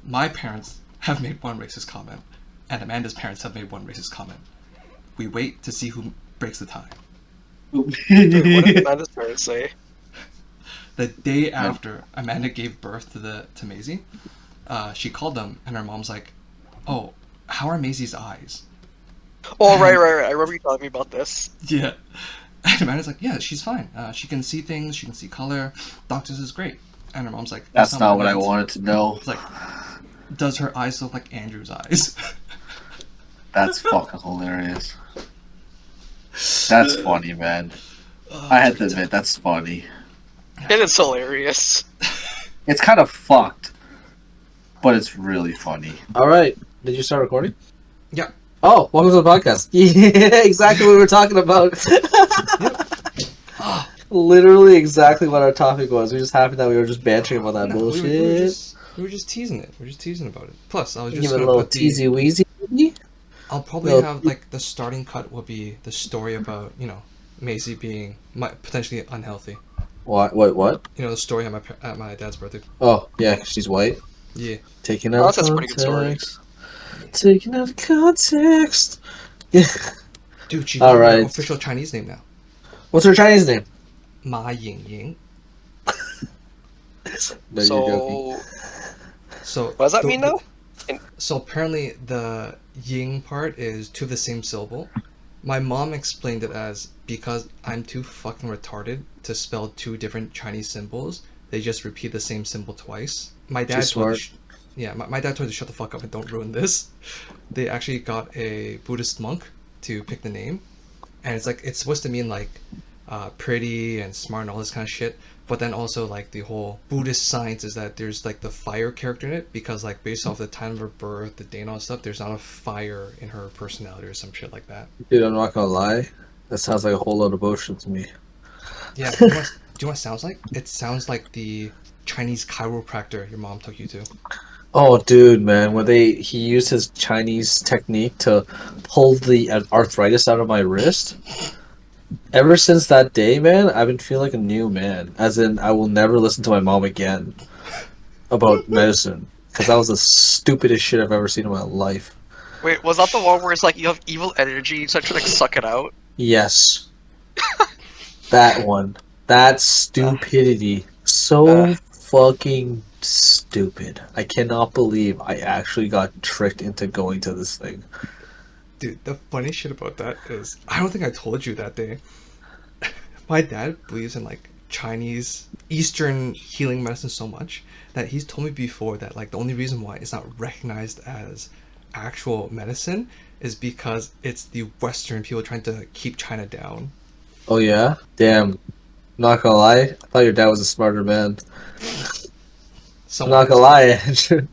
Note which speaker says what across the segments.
Speaker 1: My parents have made one racist comment, and Amanda's parents have made one racist comment. We wait to see who breaks the tie.
Speaker 2: Wait, what did Amanda's parents say?
Speaker 1: The day after Amanda gave birth to Maisie, she called them, and her mom's like, "Oh, how are Maisie's eyes?"
Speaker 2: Oh, right. I remember you telling me about this.
Speaker 1: Yeah. And Amanda's like, "Yeah, she's fine. She can see things. She can see color. Doctors is great." And her mom's like,
Speaker 3: That's not what I wanted to know.
Speaker 1: It's like, does her eyes look like Andrew's eyes?
Speaker 3: That's fucking hilarious. That's funny, man. I had to admit, that's funny.
Speaker 2: It is hilarious.
Speaker 3: It's kind of fucked, but it's really funny.
Speaker 4: All right. Did you start recording?
Speaker 1: Yeah.
Speaker 4: Oh, welcome to the podcast. Yeah, exactly what we were talking about. Literally exactly what our topic was. We just happened that we were just bantering about that bullshit.
Speaker 1: We were just teasing it. We were just teasing about it. Plus, I was just
Speaker 4: give it a
Speaker 1: gonna
Speaker 4: little
Speaker 1: put the...
Speaker 4: teasy weezy.
Speaker 1: I'll probably have, like, the starting cut will be the story about, you know, Maisie being potentially unhealthy.
Speaker 4: What?
Speaker 1: You know, the story at my dad's birthday.
Speaker 4: Oh, yeah, she's white.
Speaker 1: Yeah.
Speaker 4: Taking out
Speaker 2: That's a pretty good story.
Speaker 4: Taking out of context. Yeah.
Speaker 1: Dude, she
Speaker 4: All
Speaker 1: got
Speaker 4: right.
Speaker 1: her official Chinese name now.
Speaker 4: What's her Chinese name?
Speaker 1: Ma Ying Ying.
Speaker 4: No,
Speaker 2: So,
Speaker 1: So
Speaker 2: what does that mean now?
Speaker 1: So apparently the Ying part is to the same syllable. My mom explained it as because I'm too fucking retarded to spell two different Chinese symbols, they just repeat the same symbol twice. My dad told me, my dad told me to shut the fuck up and don't ruin this. They actually got a Buddhist monk to pick the name, and it's supposed to mean like pretty and smart and all this kind of shit. But then also like the whole Buddhist science is that there's like the fire character in it because like based off the time of her birth, the day and all that stuff, there's not a fire in her personality or some shit like that.
Speaker 4: Dude, I'm not gonna lie. That sounds like a whole lot of bullshit to me.
Speaker 1: Yeah, do you know what it sounds like? It sounds like the Chinese chiropractor your mom took you to.
Speaker 4: Oh, dude, man, when he used his Chinese technique to pull the arthritis out of my wrist. Ever since that day, man, I've been feeling like a new man. As in, I will never listen to my mom again about medicine. Because that was the stupidest shit I've ever seen in my life.
Speaker 2: Wait, was that the one where it's like you have evil energy, you start to like suck it out?
Speaker 4: Yes. That one. That stupidity. So fucking stupid. I cannot believe I actually got tricked into going to this thing.
Speaker 1: Dude, the funny shit about that is, I don't think I told you that day. My dad believes in like Chinese Eastern healing medicine so much that he's told me before that like the only reason why it's not recognized as actual medicine is because it's the Western people trying to keep China down.
Speaker 4: Oh yeah? Damn. Not gonna lie, I thought your dad was a smarter man. I'm not gonna lie, Andrew.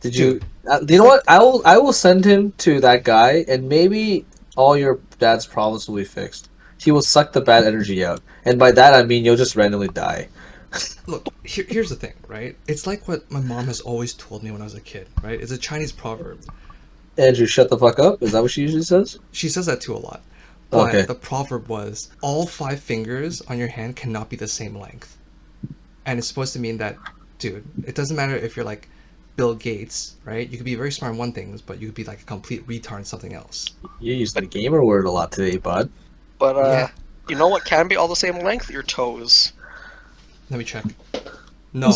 Speaker 4: Did you? You know what? I will send him to that guy, and maybe all your dad's problems will be fixed. He will suck the bad energy out, and by that I mean you'll just randomly die.
Speaker 1: Look, here's the thing, right? It's like what my mom has always told me when I was a kid, right? It's a Chinese proverb.
Speaker 4: Andrew, shut the fuck up. Is that what she usually says?
Speaker 1: She says that too a lot. But
Speaker 4: Okay.
Speaker 1: the proverb was, all 5 fingers on your hand cannot be the same length. And it's supposed to mean that, dude, it doesn't matter if you're like Bill Gates, right? You could be very smart in one thing, but you could be like a complete retard in something else.
Speaker 4: You used the gamer word a lot today, bud.
Speaker 2: But
Speaker 1: Yeah.
Speaker 2: you know what can be all the same length? Your toes.
Speaker 1: Let me check. No,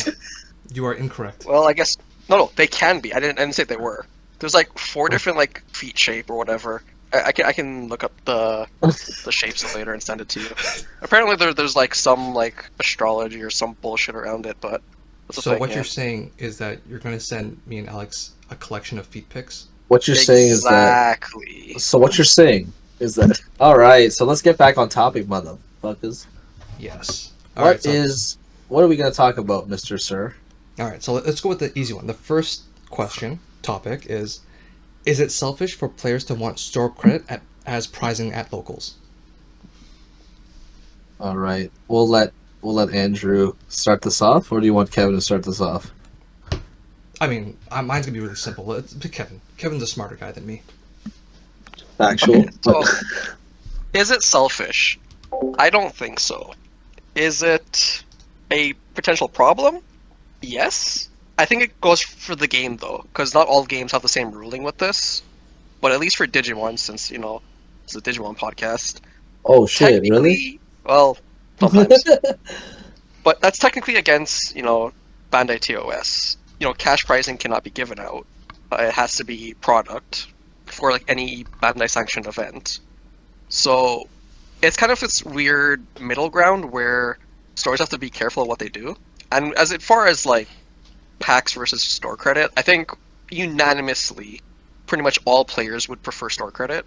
Speaker 1: you are incorrect.
Speaker 2: Well, I guess no, they can be. I didn't say they were. There's like 4 different like feet shape or whatever. I can look up the shapes later and send it to you. Apparently there's like some like astrology or some bullshit around it, but that's
Speaker 1: So
Speaker 2: thing,
Speaker 1: what
Speaker 2: yeah.
Speaker 1: you're saying is that you're going to send me and Alex a collection of feet pics?
Speaker 4: What you're saying is that.
Speaker 2: Exactly.
Speaker 4: So what you're saying is that. All right. So let's get back on topic, motherfuckers.
Speaker 1: Yes.
Speaker 4: What are we gonna talk about, Mr. Sir?
Speaker 1: Alright, so let's go with the easy one. The first topic is it selfish for players to want store credit as prizing at locals?
Speaker 4: All right. We'll let Andrew start this off, or do you want Kevin to start this off?
Speaker 1: I mean, mine's gonna be really simple. Let's pick Kevin. Kevin's a smarter guy than me.
Speaker 4: Factual.
Speaker 2: Okay, so, is it selfish? I don't think so. Is it a potential problem? Yes. I think it goes for the game though, because not all games have the same ruling with this. But at least for Digimon, since it's a Digimon podcast.
Speaker 4: Oh shit! Really?
Speaker 2: Well, sometimes. But that's technically against Bandai TOS. Cash pricing cannot be given out. It has to be product for like any Bandai sanctioned event. So it's kind of this weird middle ground where stores have to be careful of what they do. And as far as like packs versus store credit, I think unanimously pretty much all players would prefer store credit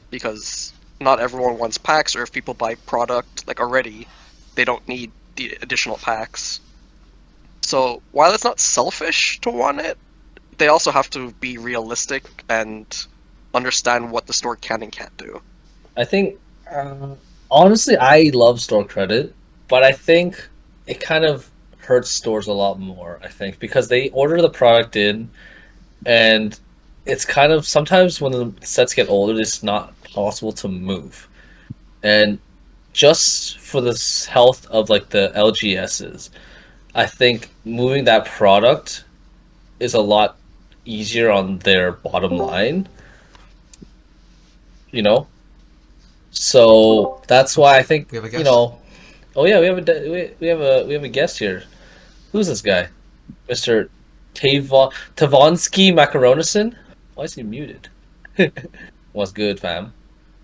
Speaker 2: because not everyone wants packs, or if people buy product like already, they don't need the additional packs. So while it's not selfish to want it, they also have to be realistic and understand what the store can and can't do.
Speaker 4: I think, honestly, I love store credit, but I think it kind of hurts stores a lot more, I think, because they order the product in, and it's kind of, sometimes when the sets get older, it's not possible to move. And just for the health of like the LGSs, I think moving that product is a lot easier on their bottom line. So that's why I think
Speaker 1: We have a guest.
Speaker 4: Oh yeah, we have a guest here. Who's this guy, Mr. Tavonsky Makaronison? Why is he muted? What's good, fam?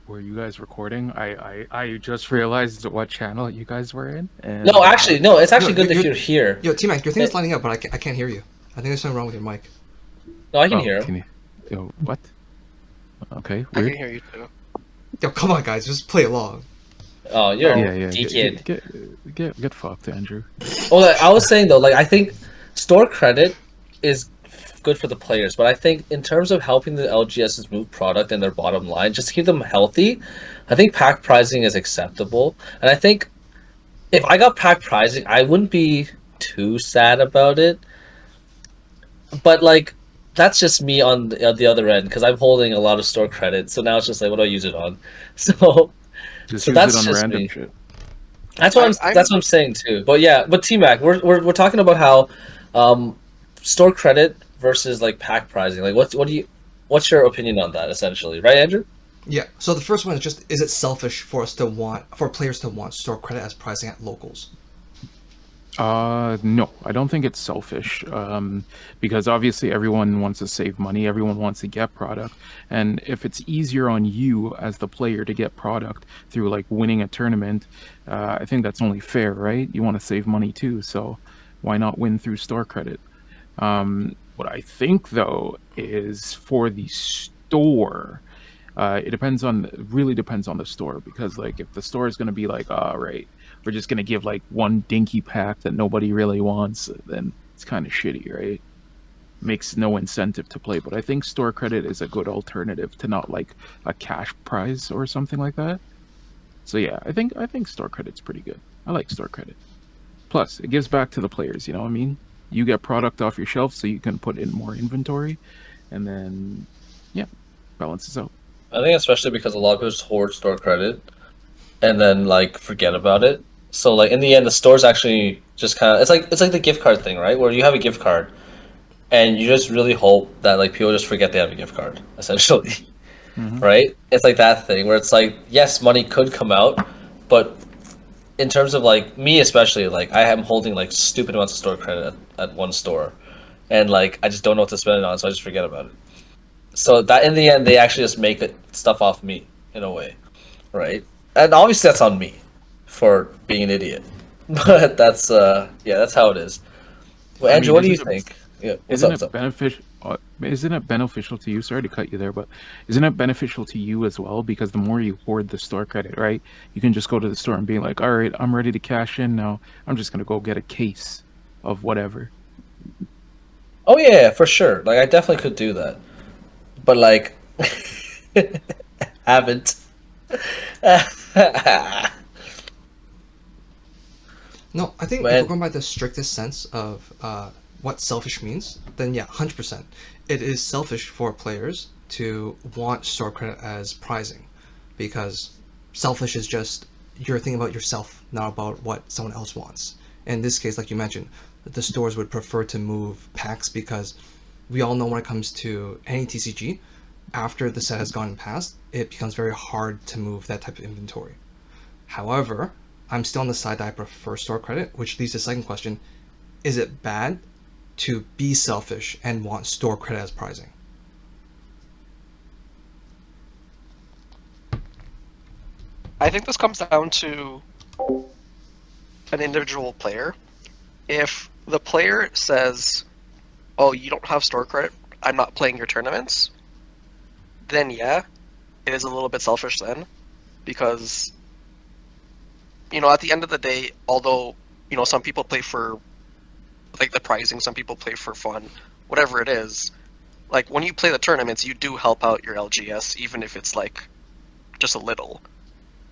Speaker 5: Were you guys recording? I just realized what channel you guys were in. And,
Speaker 4: No, actually, no. It's actually
Speaker 1: No,
Speaker 4: good that you're here.
Speaker 1: Yo, T-Mac, your thing is lining up, but I can't hear you. I think there's something wrong with your mic.
Speaker 4: No, I can hear him.
Speaker 5: Can you, what? Okay,
Speaker 2: I
Speaker 5: weird.
Speaker 2: can hear you too.
Speaker 1: Yo, come on, guys, just play along.
Speaker 4: Oh, you're
Speaker 5: Yeah,
Speaker 4: a kid.
Speaker 5: Get fucked, Andrew.
Speaker 4: Well, I was saying though, like I think store credit is good for the players, but I think in terms of helping the LGSs move product and their bottom line, just to keep them healthy, I think pack pricing is acceptable. And I think if I got pack pricing, I wouldn't be too sad about it. But like that's just me on the other end because I'm holding a lot of store credit, so now it's just like what do I use it on? So
Speaker 5: Just
Speaker 4: So
Speaker 5: use
Speaker 4: that's
Speaker 5: it on
Speaker 4: just
Speaker 5: random
Speaker 4: me.
Speaker 5: shit.
Speaker 4: that's what that's what I'm saying too. But yeah, but T-Mac, we're talking about how store credit versus like pack pricing. Like what's your opinion on that essentially, right, Andrew?
Speaker 1: Yeah, so the first one is just, is it selfish for players to want store credit as pricing at locals?
Speaker 5: No, I don't think it's selfish. Because obviously everyone wants to save money, everyone wants to get product, and if it's easier on you as the player to get product through like winning a tournament, I think that's only fair, right? You want to save money too, so why not win through store credit? What I think though is for the store, it really depends on the store, because like if the store is going to be like, all right, we're just going to give like one dinky pack that nobody really wants, then it's kind of shitty, right? Makes no incentive to play. But I think store credit is a good alternative to not like a cash prize or something like that. So yeah, I think store credit's pretty good. I like store credit. Plus, it gives back to the players, you know what I mean? You get product off your shelf so you can put in more inventory, and then yeah, balances out.
Speaker 4: I think especially because a lot of people just hoard store credit and then like forget about it. So like in the end, the store's actually just kind of it's like the gift card thing, right? Where you have a gift card and you just really hope that like people just forget they have a gift card, essentially, right? It's like that thing where it's like yes, money could come out, but in terms of like me especially, like I am holding like stupid amounts of store credit at one store, and like I just don't know what to spend it on, so I just forget about it. So that in the end, they actually just make it stuff off me in a way, right? And obviously that's on me for being an idiot, but that's that's how it is. Well, Andrew, what do you think? Yeah,
Speaker 5: Isn't it beneficial? Isn't it beneficial to you? Sorry to cut you there, but isn't it beneficial to you as well? Because the more you hoard the store credit, right? You can just go to the store and be like, "All right, I'm ready to cash in now. I'm just gonna go get a case of whatever."
Speaker 4: Oh yeah, for sure. Like I definitely could do that, but like haven't.
Speaker 1: No, I think if we're going by the strictest sense of what selfish means, then yeah, 100%. It is selfish for players to want store credit as prizing, because selfish is just you're thinking about yourself, not about what someone else wants. In this case, like you mentioned, the stores would prefer to move packs because we all know when it comes to any TCG, after the set has gone past, it becomes very hard to move that type of inventory. However, I'm still on the side that I prefer store credit, which leads to the second question. Is it bad to be selfish and want store credit as prizing?
Speaker 2: I think this comes down to an individual player. If the player says, "Oh, you don't have store credit, I'm not playing your tournaments," then yeah, it is a little bit selfish then, because at the end of the day, although some people play for like the prizing, some people play for fun, whatever it is. Like when you play the tournaments, you do help out your LGS, even if it's like just a little.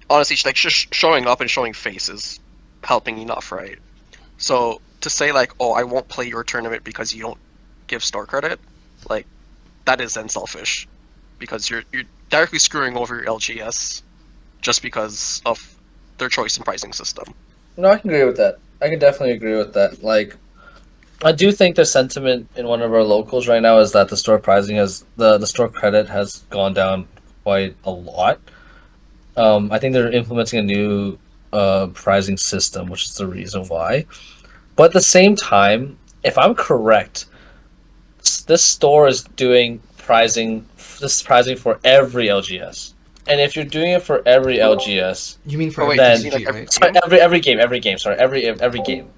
Speaker 2: Honestly, like just showing up and showing face is helping enough, right? So to say like, "Oh, I won't play your tournament because you don't give store credit," like that is then selfish, because you're directly screwing over your LGS just because of their choice in pricing system.
Speaker 4: No, I can agree with that. I can definitely agree with that. Like, I do think the sentiment in one of our locals right now is that the store pricing the store credit has gone down quite a lot. I think they're implementing a new pricing system, which is the reason why. But at the same time, if I'm correct, this store is doing pricing for every LGS. And if you're doing it for every LGS,
Speaker 1: You mean for
Speaker 2: Oh, wait,
Speaker 1: every
Speaker 2: you
Speaker 1: TCG,
Speaker 2: mean like
Speaker 1: right?
Speaker 4: sorry, every game. Sorry, every game.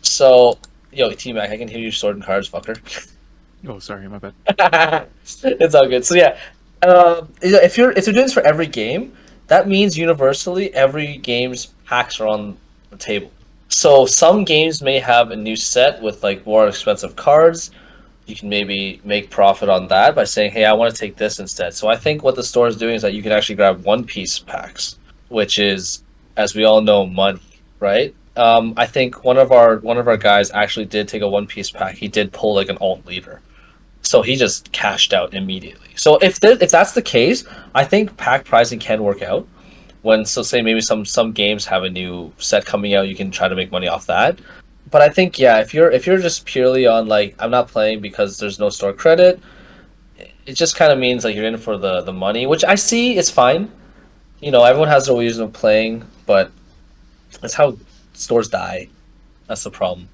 Speaker 4: So, yo, T-Mac, I can hear you sorting cards, fucker.
Speaker 5: Oh, sorry, my bad.
Speaker 4: It's all good. So yeah, if you're doing this for every game, that means universally every game's packs are on the table. So some games may have a new set with like more expensive cards. You can maybe make profit on that by saying, "Hey, I want to take this instead." So I think what the store is doing is that you can actually grab one piece packs, which is, as we all know, money, right? I think one of our guys actually did take a one piece pack. He did pull like an alt leader. So he just cashed out immediately. So if that's the case, I think pack pricing can work out. Say maybe some games have a new set coming out, you can try to make money off that. But I think yeah, if you're just purely on like, I'm not playing because there's no store credit, it just kind of means like you're in for the money, which I see is fine. Everyone has their reason of playing, but that's how stores die. That's the problem.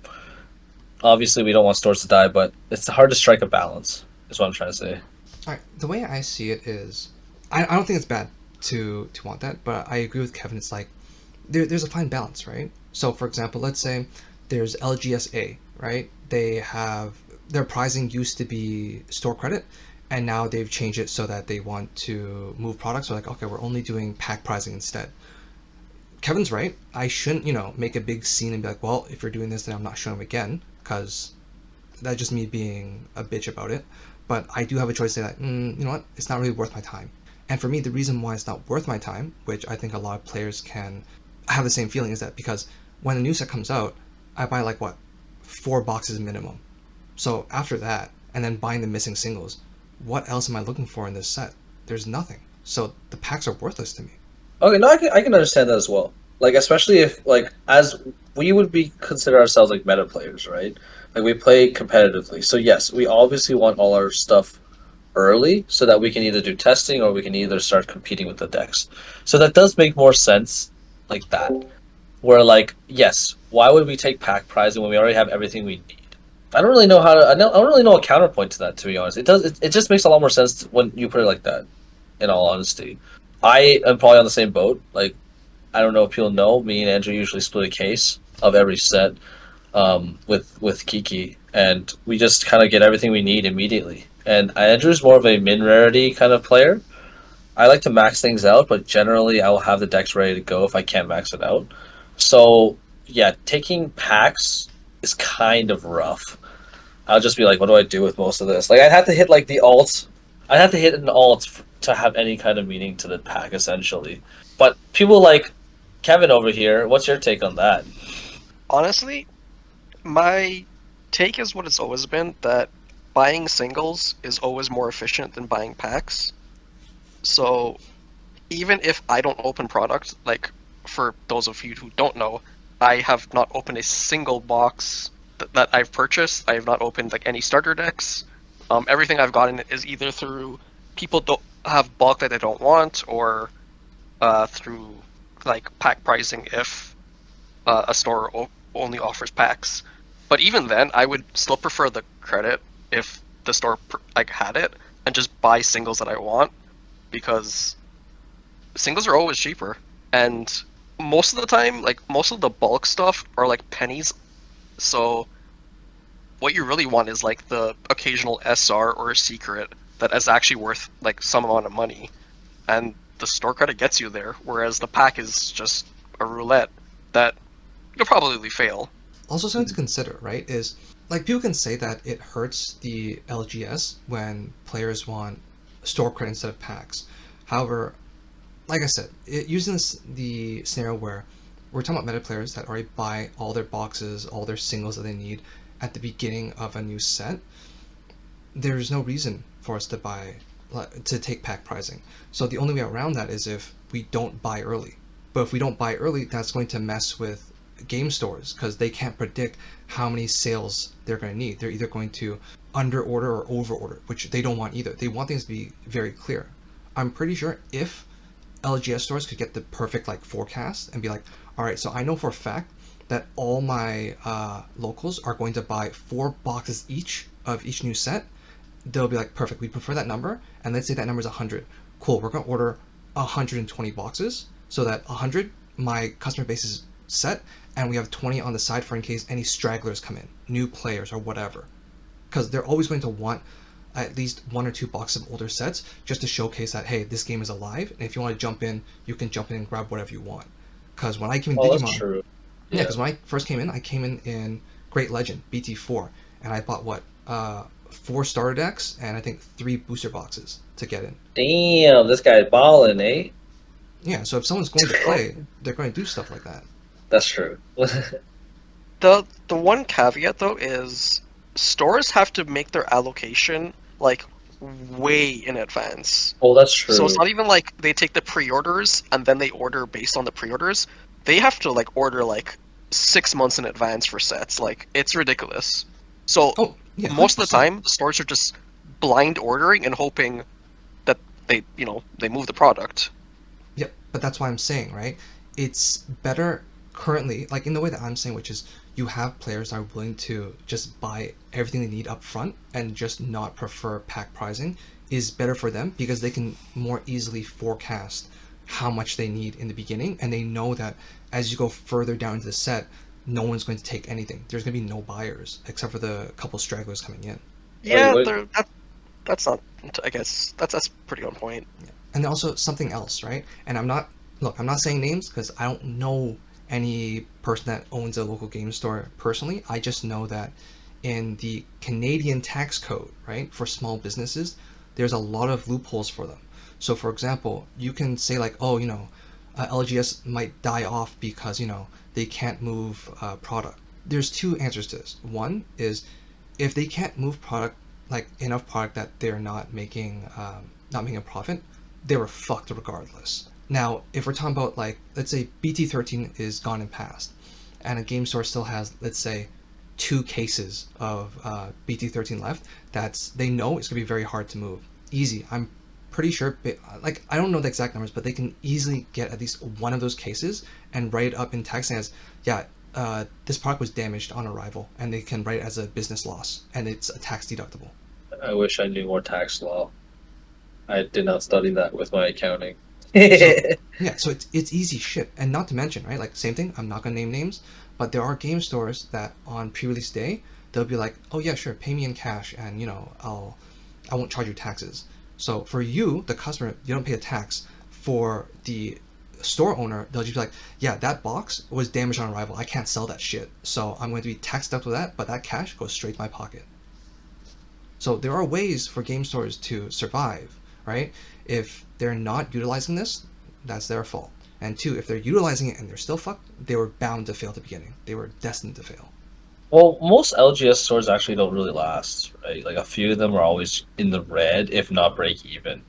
Speaker 4: Obviously, we don't want stores to die, but it's hard to strike a balance, is what I'm trying to say.
Speaker 1: Alright, the way I see it is, I don't think it's bad to want that, but I agree with Kevin. It's like there's a fine balance, right? So for example, let's say there's LGSA, right? Their pricing used to be store credit, and now they've changed it so that they want to move products. So like, okay, we're only doing pack pricing instead. Kevin's right. I shouldn't, make a big scene and be like, well, if you're doing this, then I'm not showing them again, because that's just me being a bitch about it. But I do have a choice to say that, you know what, it's not really worth my time. And for me, the reason why it's not worth my time, which I think a lot of players can have the same feeling, is that because when a new set comes out, I buy like, 4 boxes minimum. So after that, and then buying the missing singles, what else am I looking for in this set? There's nothing. So the packs are worthless to me.
Speaker 4: Okay, no, I can understand that as well. Like, especially if, like, as we would consider ourselves like meta players, right? Like, we play competitively. So yes, we obviously want all our stuff early so that we can either do testing or we can either start competing with the decks. So that does make more sense like that. Where, like, yes, why would we take pack pricing when we already have everything we need? I don't really know I don't really know a counterpoint to that, to be honest. It just makes a lot more sense when you put it like that, in all honesty. I am probably on the same boat. Like, I don't know if people know, me and Andrew usually split a case of every set with Kiki, and we just kind of get everything we need immediately. And Andrew's more of a min rarity kind of player. I like to max things out, but generally I will have the decks ready to go if I can't max it out. So yeah, taking packs is kind of rough. I'll just be like, what do I do with most of this? Like, I'd have to hit like the alt. I'd have to hit an alt to have any kind of meaning to the pack, essentially. But people like Kevin over here, what's your take on that?
Speaker 2: Honestly, my take is what it's always been, that buying singles is always more efficient than buying packs. So even if I don't open product, like for those of you who don't know, I have not opened a single box that I've purchased. I have not opened like any starter decks. Everything I've gotten is either through people don't have bulk that they don't want, or through like pack pricing if a store only offers packs. But even then, I would still prefer the credit if the store like had it, and just buy singles that I want, because singles are always cheaper, and most of the time, like most of the bulk stuff are like pennies. So what you really want is like the occasional SR or a secret that is actually worth like some amount of money, and the store credit gets you there. Whereas the pack is just a roulette that you'll probably fail.
Speaker 1: Also, something to consider, right, is like people can say that it hurts the LGS when players want store credit instead of packs. However, like I said, using the scenario where we're talking about meta players that already buy all their boxes, all their singles that they need at the beginning of a new set, there's no reason for us to take pack pricing. So the only way around that is if we don't buy early. But if we don't buy early, that's going to mess with game stores, because they can't predict how many sales they're going to need. They're either going to under order or over order, which they don't want either. They want things to be very clear. I'm pretty sure if LGS stores could get the perfect like forecast and be like, all right, so I know for a fact that all my locals are going to buy 4 boxes each of each new set, they'll be like, perfect, we prefer that number, and let's say that number is 100. Cool, we're going to order 120 boxes, so that 100, my customer base is set, and we have 20 on the side for in case any stragglers come in, new players or whatever. Because they're always going to want at least 1 or 2 boxes of older sets just to showcase that, hey, this game is alive, and if you want to jump in, you can jump in and grab whatever you want. Because when I came in Digimon...
Speaker 3: That's true.
Speaker 1: Yeah, because when I first came in Great Legend, BT4, and I bought, 4 starter decks, and I think 3 booster boxes to get in.
Speaker 4: Damn, this guy's balling, eh?
Speaker 1: Yeah, so if someone's going to play, they're going to do stuff like that.
Speaker 4: That's true.
Speaker 2: The one caveat though is stores have to make their allocation like way in advance.
Speaker 4: Oh, that's true.
Speaker 2: So it's not even like they take the pre-orders and then they order based on the pre-orders. They have to like order like 6 months in advance for sets. Like it's ridiculous. So
Speaker 1: yeah,
Speaker 2: most of the
Speaker 1: 100%.
Speaker 2: time, the stores are just blind ordering and hoping that they move the product.
Speaker 1: Yep, but that's why I'm saying, right? It's better currently, like in the way that I'm saying, which is you have players that are willing to just buy everything they need up front and just not prefer pack pricing, is better for them because they can more easily forecast how much they need in the beginning, and they know that as you go further down into the set, no one's going to take anything. There's going to be no buyers except for the couple stragglers coming in.
Speaker 2: Yeah,
Speaker 4: Wait.
Speaker 2: that's not. I guess that's pretty on point.
Speaker 1: Yeah. And also something else, right? And I'm not saying names because I don't know any person that owns a local game store personally. I just know that in the Canadian tax code, right, for small businesses, there's a lot of loopholes for them. So for example, you can say like, oh, LGS might die off because, they can't move product. There's 2 answers to this. One is if they can't move product, like enough product that they're not making a profit, they were fucked regardless. Now, if we're talking about like, let's say BT13 is gone and passed, and a game store still has, let's say, 2 cases of BT13 left, they know it's gonna be very hard to move. Easy. I'm pretty sure, like, I don't know the exact numbers, but they can easily get at least one of those cases and write it up in tax as, this product was damaged on arrival, and they can write it as a business loss, and it's a tax deductible.
Speaker 4: I wish I knew more tax law. I did not study that with my accounting.
Speaker 1: So it's easy shit. And not to mention, right, like same thing, I'm not gonna name names, but there are game stores that on pre-release day, they'll be like, oh yeah, sure, pay me in cash, and I won't charge you taxes. So for you, the customer, you don't pay a tax. For the store owner, they'll just be like, yeah, that box was damaged on arrival, I can't sell that shit, so I'm going to be taxed up with that, but that cash goes straight to my pocket. So there are ways for game stores to survive, right? If they're not utilizing this, that's their fault. And 2, if they're utilizing it and they're still fucked, they were bound to fail at the beginning. They were destined to fail.
Speaker 4: Well, most LGS stores actually don't really last, right? Like a few of them are always in the red, if not break even.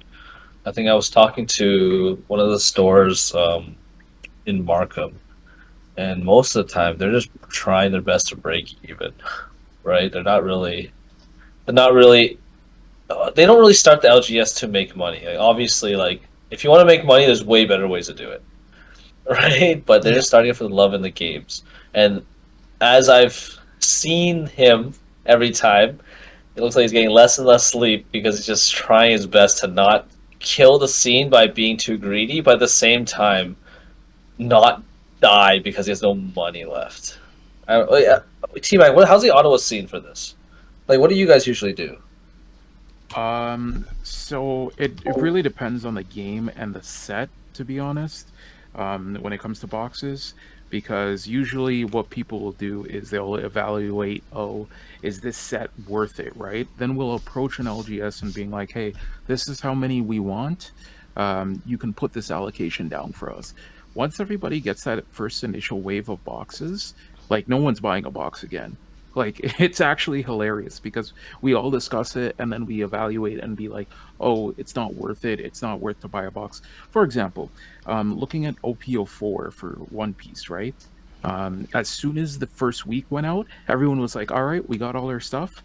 Speaker 4: I think I was talking to one of the stores in Markham, and most of the time they're just trying their best to break even, right? They're not really. They don't really start the LGS to make money. Like, obviously, like if you want to make money, there's way better ways to do it, right? But they're just starting it for the love in the games. And as I've seen him every time, it looks like he's getting less and less sleep because he's just trying his best to not kill the scene by being too greedy, but at the same time, not die because he has no money left. T-Mac, how's the Ottawa scene for this? Like, what do you guys usually do?
Speaker 5: So it really depends on the game and the set, to be honest, when it comes to boxes, because usually what people will do is they'll evaluate, oh, is this set worth it, right? Then we'll approach an LGS and being like, hey, this is how many we want. You can put this allocation down for us. Once everybody gets that first initial wave of boxes, like no one's buying a box again. Like, it's actually hilarious because we all discuss it and then we evaluate and be like, oh, it's not worth it. It's not worth to buy a box. For example, looking at OP04 for One Piece, right? As soon as the first week went out, everyone was like, all right, we got all our stuff.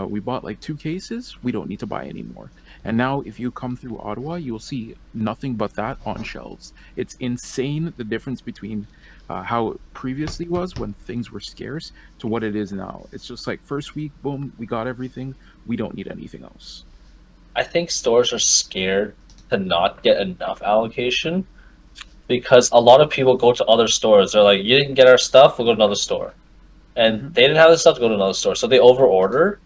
Speaker 5: We bought like 2 cases. We don't need to buy anymore. And now if you come through Ottawa, you'll see nothing but that on shelves. It's insane the difference between how it previously was when things were scarce to what it is now. It's just like first week, boom, we got everything. We don't need anything else.
Speaker 4: I think stores are scared to not get enough allocation because a lot of people go to other stores. They're like, you didn't get our stuff, we'll go to another store. And they didn't have the stuff to go to another store, so they overorder.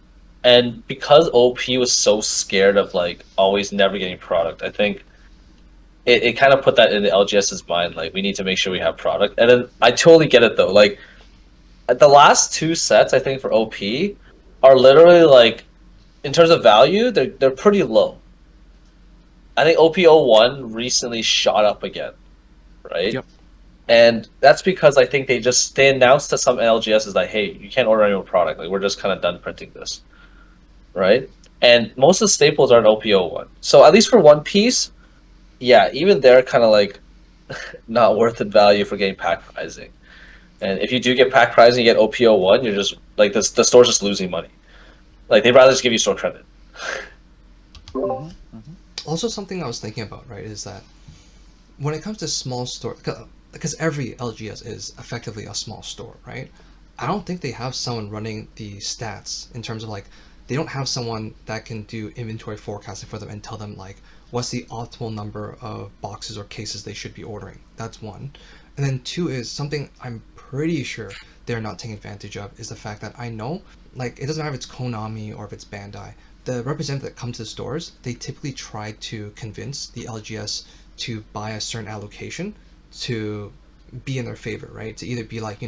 Speaker 4: And because OP was so scared of like always never getting product, I think it kind of put that in the LGS's mind, like we need to make sure we have product. And then I totally get it though. Like the last 2 sets I think for OP are literally like in terms of value, they're pretty low. I think OP01 recently shot up again, right?
Speaker 5: Yep.
Speaker 4: And that's because I think they announced to some LGSs like, hey, you can't order any more product. Like we're just kind of done printing this, right? And most of the staples are in OP01. So at least for One Piece, yeah, even they're kind of like not worth the value for getting pack pricing. And if you do get pack pricing, you get OP01, you're just like the store's just losing money. Like they'd rather just give you store credit.
Speaker 1: Also, something I was thinking about, right, is that when it comes to small store, because every LGS is effectively a small store, right? I don't think they have someone running the stats in terms of like, they don't have someone that can do inventory forecasting for them and tell them like, what's the optimal number of boxes or cases they should be ordering. That's one. And then 2 is something I'm pretty sure they're not taking advantage of is the fact that I know, like, it doesn't matter if it's Konami or if it's Bandai, the representative that comes to the stores, they typically try to convince the LGS to buy a certain allocation to be in their favor, right? To either be like,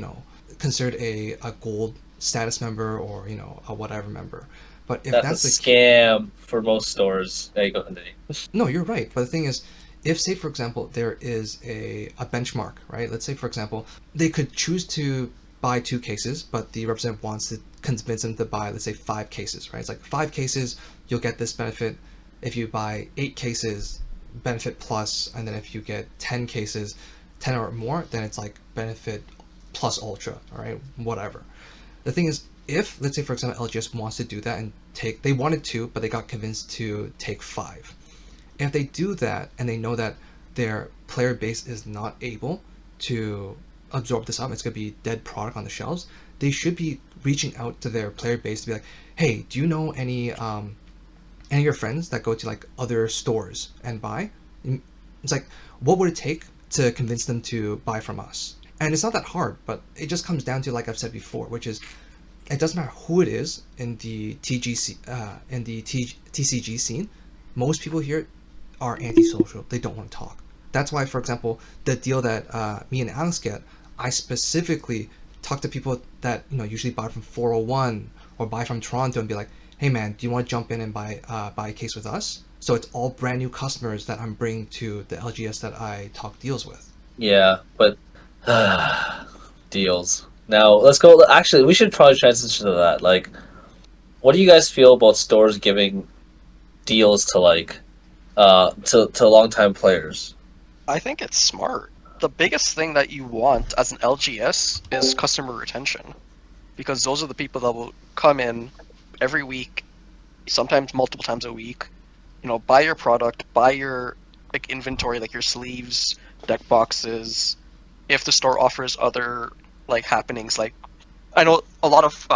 Speaker 1: considered a gold status member or, a whatever member. But if that's
Speaker 4: a scam for most stores. There you go, Anthony.
Speaker 1: No, you're right. But the thing is, if, say, for example, there is a benchmark, right? Let's say, for example, they could choose to buy 2 cases, but the representative wants to convince them to buy, let's say, 5 cases, right? It's like 5 cases, you'll get this benefit. If you buy 8 cases, benefit plus, and then if you get 10 cases, 10 or more, then it's like benefit plus ultra, all right? Whatever. The thing is, if, let's say, for example, LGS wants to do that and they wanted 2, but they got convinced to take 5. If they do that and they know that their player base is not able to absorb this up, it's going to be dead product on the shelves, they should be reaching out to their player base to be like, hey, do you know any of your friends that go to like other stores and buy? It's like, what would it take to convince them to buy from us? And it's not that hard, but it just comes down to, like I've said before, which is, it doesn't matter who it is in the TCG scene. Most people here are antisocial. They don't want to talk. That's why, for example, the deal that me and Alex get, I specifically talk to people that usually buy from 401 or buy from Toronto and be like, hey man, do you want to jump in and buy a case with us? So it's all brand new customers that I'm bringing to the LGS that I talk deals with.
Speaker 4: Yeah, but deals. Now let's go. Actually, we should probably transition to that. Like, what do you guys feel about stores giving deals to like to longtime players?
Speaker 2: I think it's smart. the biggest thing that you want as an LGS is customer retention, because those are the people that will come in every week, sometimes multiple times a week, buy your product, buy your like inventory, like your sleeves, deck boxes. If the store offers other like happenings, like I know a lot of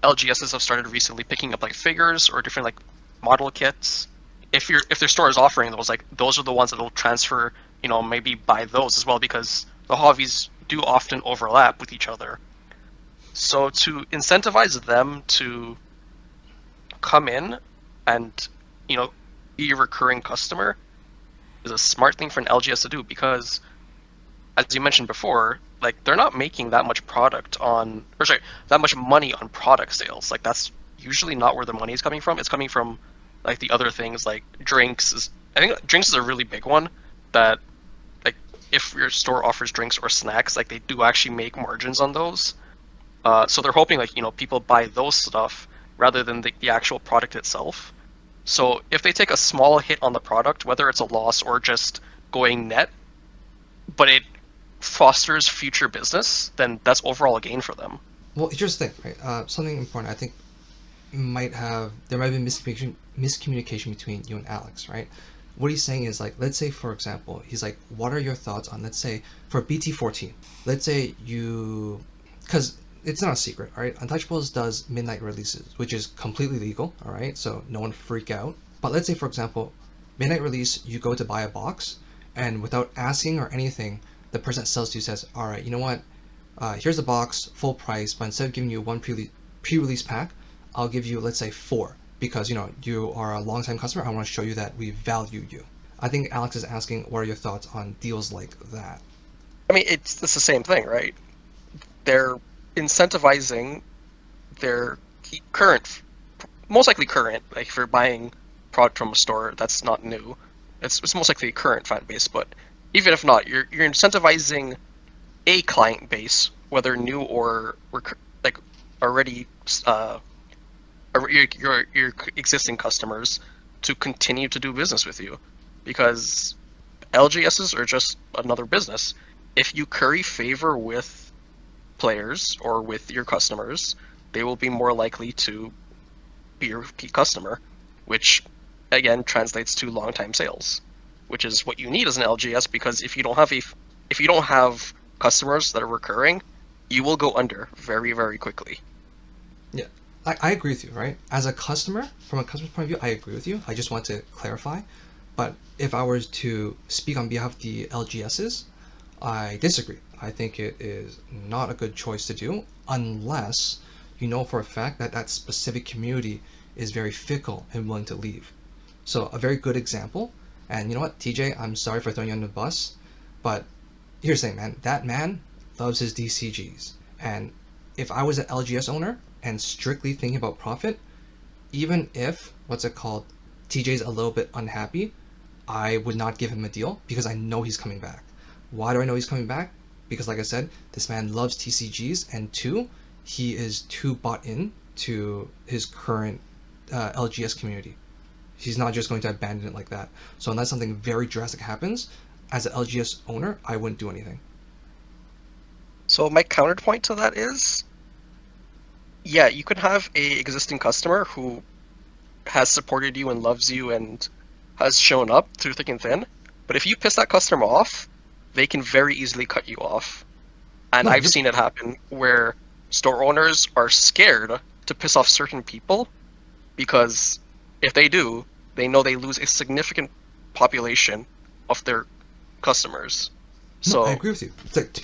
Speaker 2: LGSs have started recently picking up like figures or different like model kits. If their store is offering those, like those are the ones that will transfer, maybe buy those as well, because the hobbies do often overlap with each other. So to incentivize them to come in and be a recurring customer is a smart thing for an LGS to do, because as you mentioned before, like they're not making that much that much money on product sales. Like that's usually not where the money is coming from. It's coming from like the other things, like drinks. I think drinks is a really big one. That like if your store offers drinks or snacks, like they do actually make margins on those. So they're hoping like people buy those stuff rather than the actual product itself. So if they take a small hit on the product, whether it's a loss or just going net, but it fosters future business, then that's overall a gain for them.
Speaker 1: Well, here's the thing, right? Something important, I think, there might be miscommunication between you and Alex, right? What he's saying is, like, let's say, for example, he's like, what are your thoughts on, let's say, for BT14, let's say because it's not a secret, all right? Untouchables does midnight releases, which is completely legal, all right? So no one freak out. But let's say, for example, midnight release, you go to buy a box, and without asking or anything, the person that sells to you says, all right, you know what? Here's a box, full price, but instead of giving you one pre-release pack, I'll give you, let's say, 4, because, you are a long-time customer. I want to show you that we value you. I think Alex is asking, what are your thoughts on deals like that?
Speaker 2: I mean, it's the same thing, right? They're incentivizing their most likely current, like if you're buying product from a store that's not new, it's most likely current fan base, but even if not, you're incentivizing a client base, whether new or like already your existing customers, to continue to do business with you, because LGSs are just another business. If you curry favor with players or with your customers, they will be more likely to be your repeat customer, which again translates to long-time sales, which is what you need as an LGS, because if you don't have customers that are recurring, you will go under very, very quickly.
Speaker 1: Yeah, I agree with you, right? As a customer, from a customer's point of view, I agree with you. I just want to clarify. But if I was to speak on behalf of the LGSs, I disagree. I think it is not a good choice to do unless you know for a fact that that specific community is very fickle and willing to leave. So a very good example, and you know what, TJ, I'm sorry for throwing you under the bus, but here's the thing, man. That man loves his DCGs. And if I was an LGS owner and strictly thinking about profit, even if, TJ's a little bit unhappy, I would not give him a deal because I know he's coming back. Why do I know he's coming back? Because like I said, this man loves TCGs, and 2, he is too bought in to his current LGS community. He's not just going to abandon it like that. So unless something very drastic happens, as an LGS owner, I wouldn't do anything.
Speaker 2: So my counterpoint to that is, yeah, you could have a existing customer who has supported you and loves you and has shown up through thick and thin, but if you piss that customer off, they can very easily cut you off. And I've seen it happen where store owners are scared to piss off certain people, because if they do, they know they lose a significant population of their customers.
Speaker 1: No, I agree with you. Like, to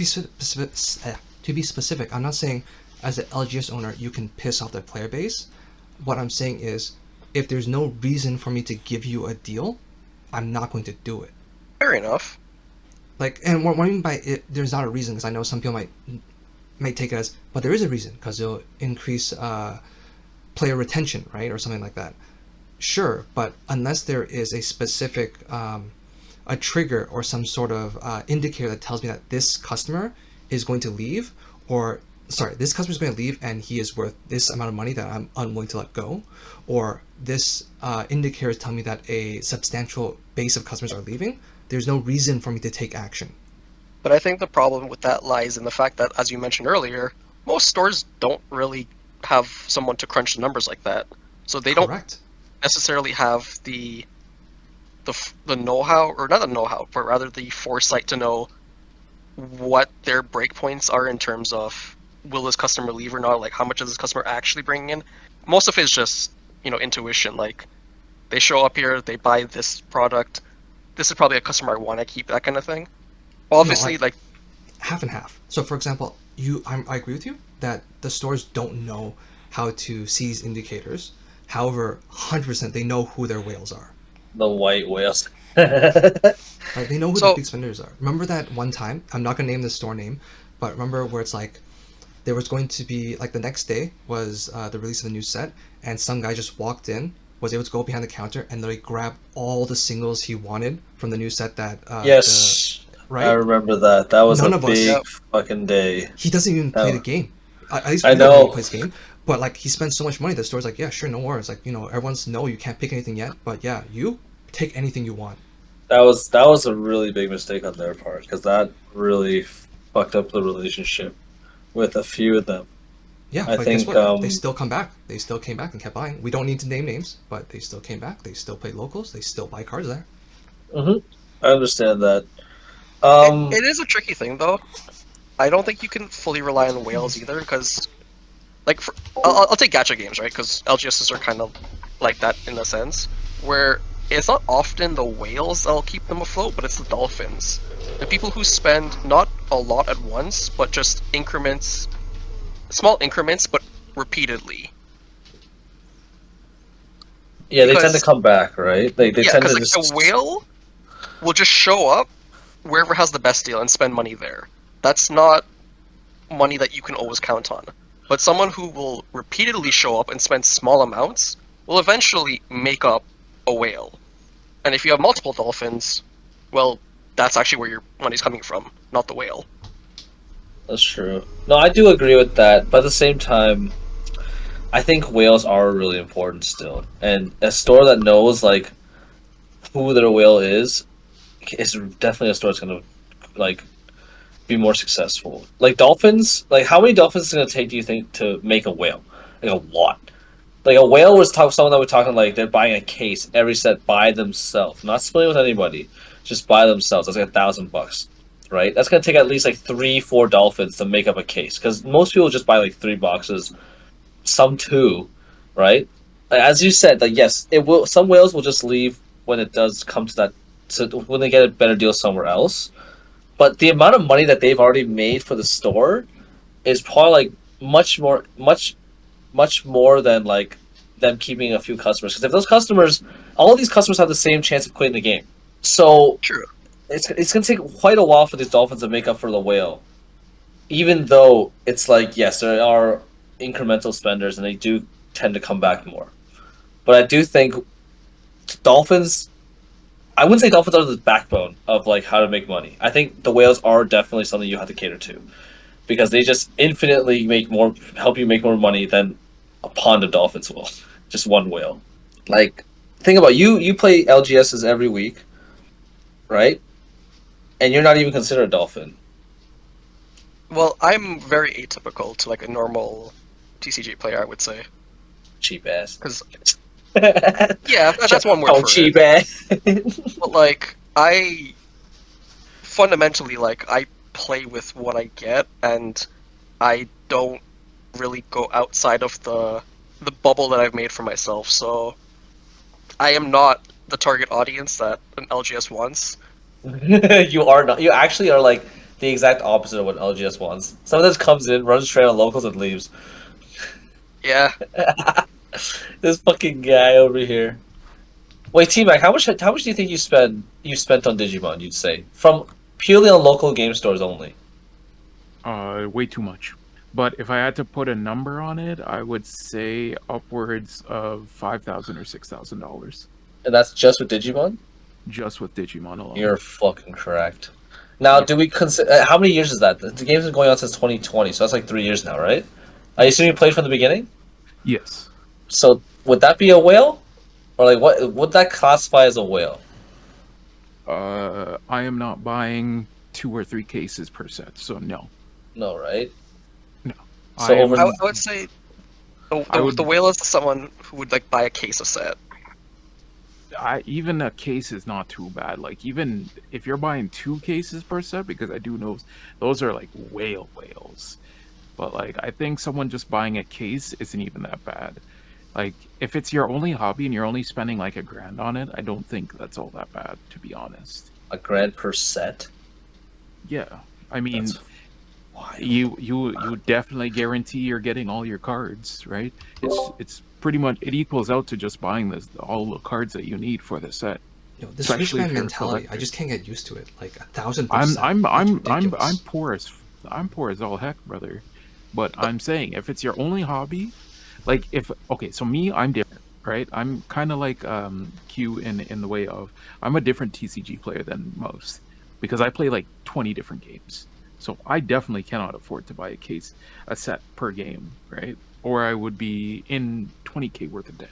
Speaker 1: be specific, I'm not saying as an LGS owner you can piss off the player base. What I'm saying is, if there's no reason for me to give you a deal, I'm not going to do it.
Speaker 2: Fair enough.
Speaker 1: Like, and what I mean by it, there's not a reason, because I know some people might take it as, but there is a reason, because it'll increase player retention, right, or something like that. Sure, but unless there is a specific a trigger or some sort of indicator that tells me that this customer is going to leave, this customer is going to leave and he is worth this amount of money that I'm unwilling to let go, or this indicator is telling me that a substantial base of customers are leaving, there's no reason for me to take action.
Speaker 2: But I think the problem with that lies in the fact that, as you mentioned earlier, most stores don't really have someone to crunch the numbers like that. So they don't
Speaker 1: Correct.
Speaker 2: necessarily have the know-how, or not the know-how, but rather the foresight to know what their breakpoints are in terms of will this customer leave or not, like how much is this customer actually bringing in. Most of it is just, intuition. Like, they show up here, they buy this product, this is probably a customer I want to keep, that kind of thing. Obviously, like
Speaker 1: half and half. So, for example, I agree with you that the stores don't know how to seize indicators. However, 100% they know who their whales are.
Speaker 4: The white whales.
Speaker 1: Right? They know who the
Speaker 2: So-
Speaker 1: big spenders are. Remember that one time? I'm not gonna name the store name, but remember where it's like there was going to be like the next day was the release of the new set, and some guy just walked in, was able to go behind the counter and literally grab all the singles he wanted from the new set that
Speaker 4: Yes,
Speaker 1: right?
Speaker 4: I remember that. That was
Speaker 1: None
Speaker 4: a
Speaker 1: of us-
Speaker 4: big
Speaker 2: Yep.
Speaker 4: fucking day.
Speaker 1: He doesn't even play
Speaker 4: Oh.
Speaker 1: the game. At least
Speaker 4: I
Speaker 1: we don't know
Speaker 4: know.
Speaker 1: he plays the game. But like he spends so much money, the store's like, yeah, sure, no worries. Like, everyone's no, you can't pick anything yet. But yeah, you take anything you want.
Speaker 4: That was a really big mistake on their part because that really fucked up the relationship with a few of them.
Speaker 1: Yeah,
Speaker 4: I
Speaker 1: but
Speaker 4: think,
Speaker 1: guess what? They still come back. They still came back and kept buying. We don't need to name names, but they still came back. They still play locals. They still buy cards there.
Speaker 4: I understand that.
Speaker 2: it is a tricky thing, though. I don't think you can fully rely on whales either, because, like, I'll take gacha games, right? Because LGSs are kind of like that in a sense, where it's not often the whales that'll keep them afloat, but it's the dolphins. The people who spend not a lot at once, but just increments, small increments, but repeatedly.
Speaker 4: Yeah, they tend to
Speaker 2: because-
Speaker 4: come back, right? They
Speaker 2: Yeah,
Speaker 4: tend to
Speaker 2: because
Speaker 4: just
Speaker 2: a whale will just show up wherever has the best deal and spend money there. That's not money that you can always count on. But someone who will repeatedly show up and spend small amounts will eventually make up a whale. And if you have multiple dolphins, well, that's actually where your money's coming from, not the whale.
Speaker 4: That's true. No, I do agree with that, but at the same time, I think whales are really important still. And a store that knows like who their whale is definitely a store that's gonna like be more successful. Like dolphins, like how many dolphins is it gonna take, do you think, to make a whale? Like a lot. Like a whale was someone that we're talking like they're buying a case every set by themselves, not splitting with anybody, just by themselves. That's like $1,000, right? That's gonna take at least like 3-4 dolphins to make up a case, because most people just buy like 3 boxes, some 2, right? Like, as you said, like yes, it will. Some whales will just leave when it does come to that, so when they get a better deal somewhere else. But the amount of money that they've already made for the store is probably like much more than like them keeping a few customers. Because if those customers, all these customers have the same chance of quitting the game. So
Speaker 2: True.
Speaker 4: it's gonna take quite a while for these dolphins to make up for the whale. Even though it's like, yes, there are incremental spenders and they do tend to come back more. But I do think dolphins, I wouldn't say dolphins are the backbone of like how to make money. I think the whales are definitely something you have to cater to, because they just infinitely help you make more money than a pond of dolphins will. Just one whale. Like, think about you play LGSs every week, right? And you're not even considered a dolphin.
Speaker 2: Well, I'm very atypical to like a normal TCG player, I would say.
Speaker 4: Cheap ass.
Speaker 2: Because yeah, that's one word
Speaker 4: Oh,
Speaker 2: for
Speaker 4: cheap
Speaker 2: it.
Speaker 4: ass.
Speaker 2: But like, I fundamentally I play with what I get, and I don't really go outside of the bubble that I've made for myself. So I am not the target audience that an LGS wants.
Speaker 4: You are not. You actually are like the exact opposite of what LGS wants. Someone that comes in, runs straight on locals, and leaves.
Speaker 2: Yeah,
Speaker 4: This fucking guy over here. Wait, TMac, how much do you think you spent on Digimon? You'd say from purely on local game stores only.
Speaker 5: Way too much. But if I had to put a number on it, I would say upwards of $5,000 or $6,000
Speaker 4: And that's just with Digimon?
Speaker 5: just with Digimon alone.
Speaker 4: You're fucking correct. Now, do we consider how many years is that? The game's been going on since 2020, so that's like 3 years now, right? I assume you played from the beginning.
Speaker 5: Yes.
Speaker 4: So would that be a whale, or like what would that classify as a whale?
Speaker 5: I am not buying 2 or 3 cases per set. So no.
Speaker 4: No, right?
Speaker 5: No.
Speaker 4: So over
Speaker 2: I would say the whale is someone who would like buy a case of set.
Speaker 5: Even a case is not too bad. Like even if you're buying 2 cases per set, because I do know those are like whales. But like I think someone just buying a case isn't even that bad. Like if it's your only hobby and you're only spending like $1,000 on it, I don't think that's all that bad, to be honest.
Speaker 4: $1,000 per set.
Speaker 5: Yeah, I mean,
Speaker 4: That's wild.
Speaker 5: you definitely guarantee you're getting all your cards, right? It's pretty much, it equals out to just buying all the cards that you need for the set.
Speaker 1: Yo, this
Speaker 5: Especially
Speaker 1: rich man
Speaker 5: if you're a
Speaker 1: mentality, I
Speaker 5: collector.
Speaker 1: just can't get used to it. Like 1,000%.
Speaker 5: I'm
Speaker 1: Ridiculous.
Speaker 5: I'm poor as all heck, brother. But I'm saying if it's your only hobby, like so me, I'm different, right? I'm kind of like Q in the way of I'm a different TCG player than most because I play like 20 different games. So I definitely cannot afford to buy a set per game, right? Or I would be in 20K worth of debt.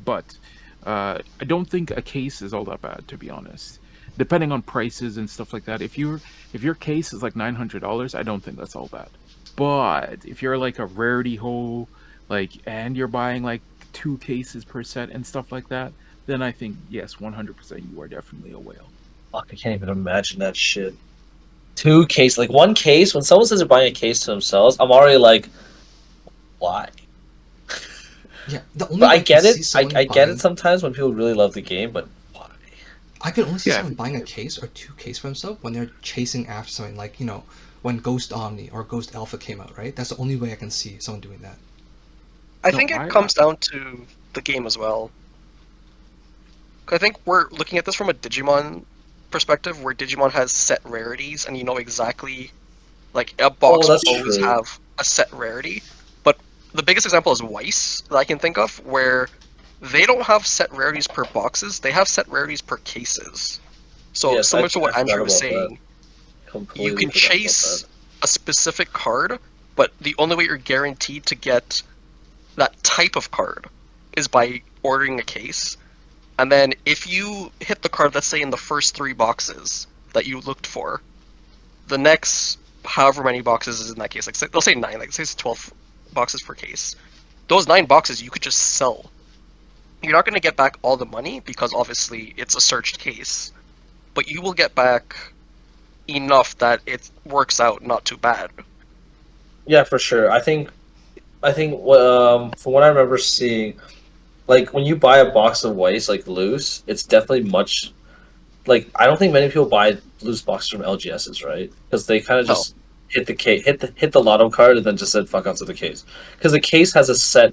Speaker 5: But I don't think a case is all that bad, to be honest. Depending on prices and stuff like that. If your case is like $900, I don't think that's all bad. But if you're like a rarity hole, like, and you're buying like 2 cases per set and stuff like that, then I think yes, 100% you are definitely a whale.
Speaker 4: Fuck, I can't even imagine that shit. 2 case, like 1 case. When someone says they're buying a case to themselves, I'm already like, why?
Speaker 1: Yeah, the only
Speaker 4: But
Speaker 1: way
Speaker 4: I get
Speaker 1: can
Speaker 4: it.
Speaker 1: see someone
Speaker 4: I get
Speaker 1: buying-
Speaker 4: it sometimes when people really love the game, but why?
Speaker 1: I can only see
Speaker 5: Yeah.
Speaker 1: someone buying a case or 2 cases for themselves when they're chasing after something like, when Ghost Omni or Ghost Alpha came out, right? That's the only way I can see someone doing that.
Speaker 2: I
Speaker 5: No,
Speaker 2: think it comes down to the game as well. 'Cause I think we're looking at this from a Digimon perspective, where Digimon has set rarities, and you know exactly, like a box
Speaker 4: Oh, that's
Speaker 2: will always
Speaker 4: true.
Speaker 2: have a set rarity. But the biggest example is Weiss that I can think of, where they don't have set rarities per boxes; they have set rarities per cases. So
Speaker 4: Yes,
Speaker 2: similar to what
Speaker 4: I
Speaker 2: Andrew
Speaker 4: forgot
Speaker 2: was
Speaker 4: about that.
Speaker 2: saying,
Speaker 4: Completely
Speaker 2: you can
Speaker 4: forgot about
Speaker 2: chase
Speaker 4: that.
Speaker 2: a specific card, but the only way you're guaranteed to get that type of card is by ordering a case. And then if you hit the card, let's say in the first 3 boxes that you looked for, the next however many boxes is in that case, like they'll say 9, like say it's 12 boxes per case. Those 9 boxes you could just sell. You're not going to get back all the money because obviously it's a searched case, but you will get back enough that it works out not too bad.
Speaker 4: Yeah, for sure. I think from what I remember seeing, like when you buy a box of Weiss like loose, it's definitely much like I don't think many people buy loose boxes from LGSs, right? Because they kind of
Speaker 2: No.
Speaker 4: just hit the case, hit the lotto card, and then just said fuck off to the case. Because the case has a set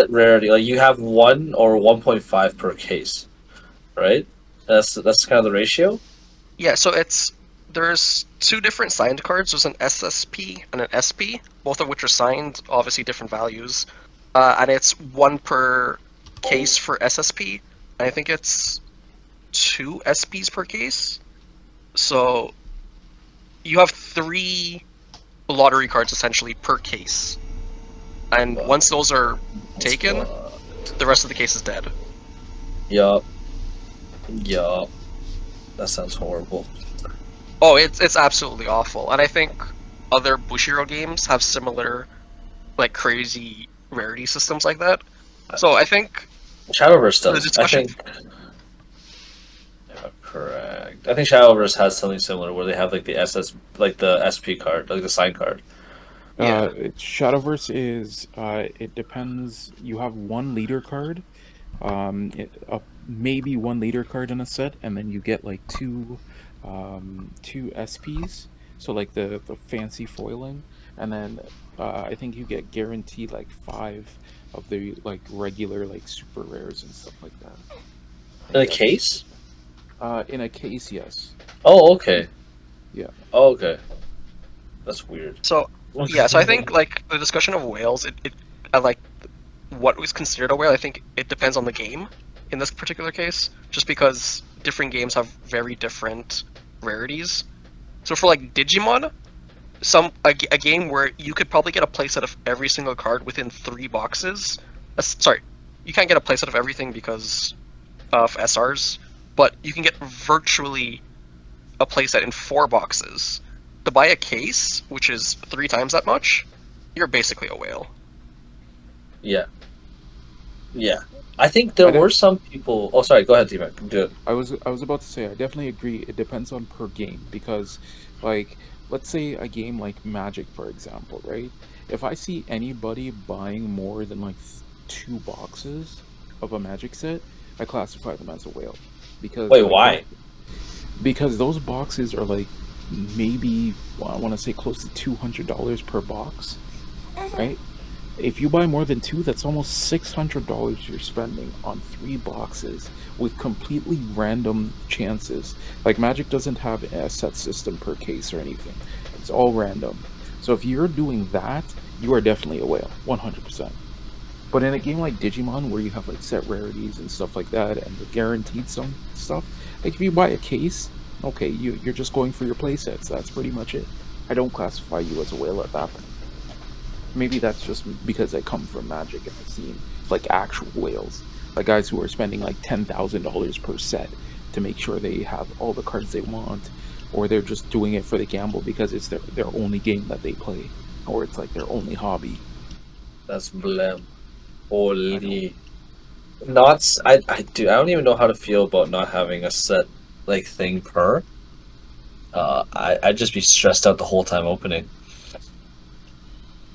Speaker 4: rarity. Like you have 1 or 1.5 per case, right? That's kind of the ratio.
Speaker 2: Yeah, so there's 2 different signed cards. There's an SSP and an SP, both of which are signed, obviously different values. And it's 1 per case for SSP, and I think it's 2 SPs per case. So you have 3 lottery cards essentially per case. And once those are taken, the rest of the case is dead.
Speaker 4: Yup. That sounds horrible.
Speaker 2: Oh, it's absolutely awful. And I think other Bushiroad games have similar, like, crazy rarity systems like that. So I think
Speaker 4: Shadowverse
Speaker 2: the
Speaker 4: does. I
Speaker 2: discussion-
Speaker 4: think. Yeah, correct. I think Shadowverse has something similar where they have like the the SP card, like the sign card.
Speaker 2: Yeah.
Speaker 5: Shadowverse is it depends. You have 1 leader card, maybe 1 leader card in a set, and then you get like 2 SPs. So like the fancy foiling, and then I think you get guaranteed like 5 of the like regular like super rares and stuff like that.
Speaker 4: In a case?
Speaker 5: In a case, yes.
Speaker 4: Oh, okay.
Speaker 5: Yeah.
Speaker 4: Oh, okay. That's weird.
Speaker 2: So yeah, so I think like the discussion of whales, I like what was considered a whale. I think it depends on the game in this particular case, just because different games have very different rarities. So for like Digimon, a game where you could probably get a playset of every single card within 3 boxes. Sorry, you can't get a playset of everything because of SRs. but you can get virtually a playset in 4 boxes. To buy a case, which is 3 times that much, you're basically a whale.
Speaker 3: Yeah. Yeah. I think there were some people. Oh, sorry. Go ahead, TMac. Do it.
Speaker 5: I was about to say I definitely agree. It depends on per game because, like, let's say a game like Magic, for example, right? If I see anybody buying more than like 2 boxes of a Magic set, I classify them as a whale. Because
Speaker 3: Wait, why?
Speaker 5: Because those boxes are like maybe I want to say close to $200 per box, right? If you buy more than 2, that's almost $600 you're spending on 3 boxes with completely random chances. Like Magic doesn't have a set system per case or anything. It's all random. So if you're doing that, you are definitely a whale, 100%. But in a game like Digimon, where you have like set rarities and stuff like that, and you're guaranteed some stuff, like if you buy a case, okay, you're just going for your playsets. That's pretty much it. I don't classify you as a whale at that point. Maybe that's just because I come from Magic and I've seen like actual whales, like guys who are spending like $10,000 per set to make sure they have all the cards they want, or they're just doing it for the gamble because it's their only game that they play, or it's like their only hobby.
Speaker 3: That's blam. Holy. I don't even know how to feel about not having a set like thing per. I'd just be stressed out the whole time opening.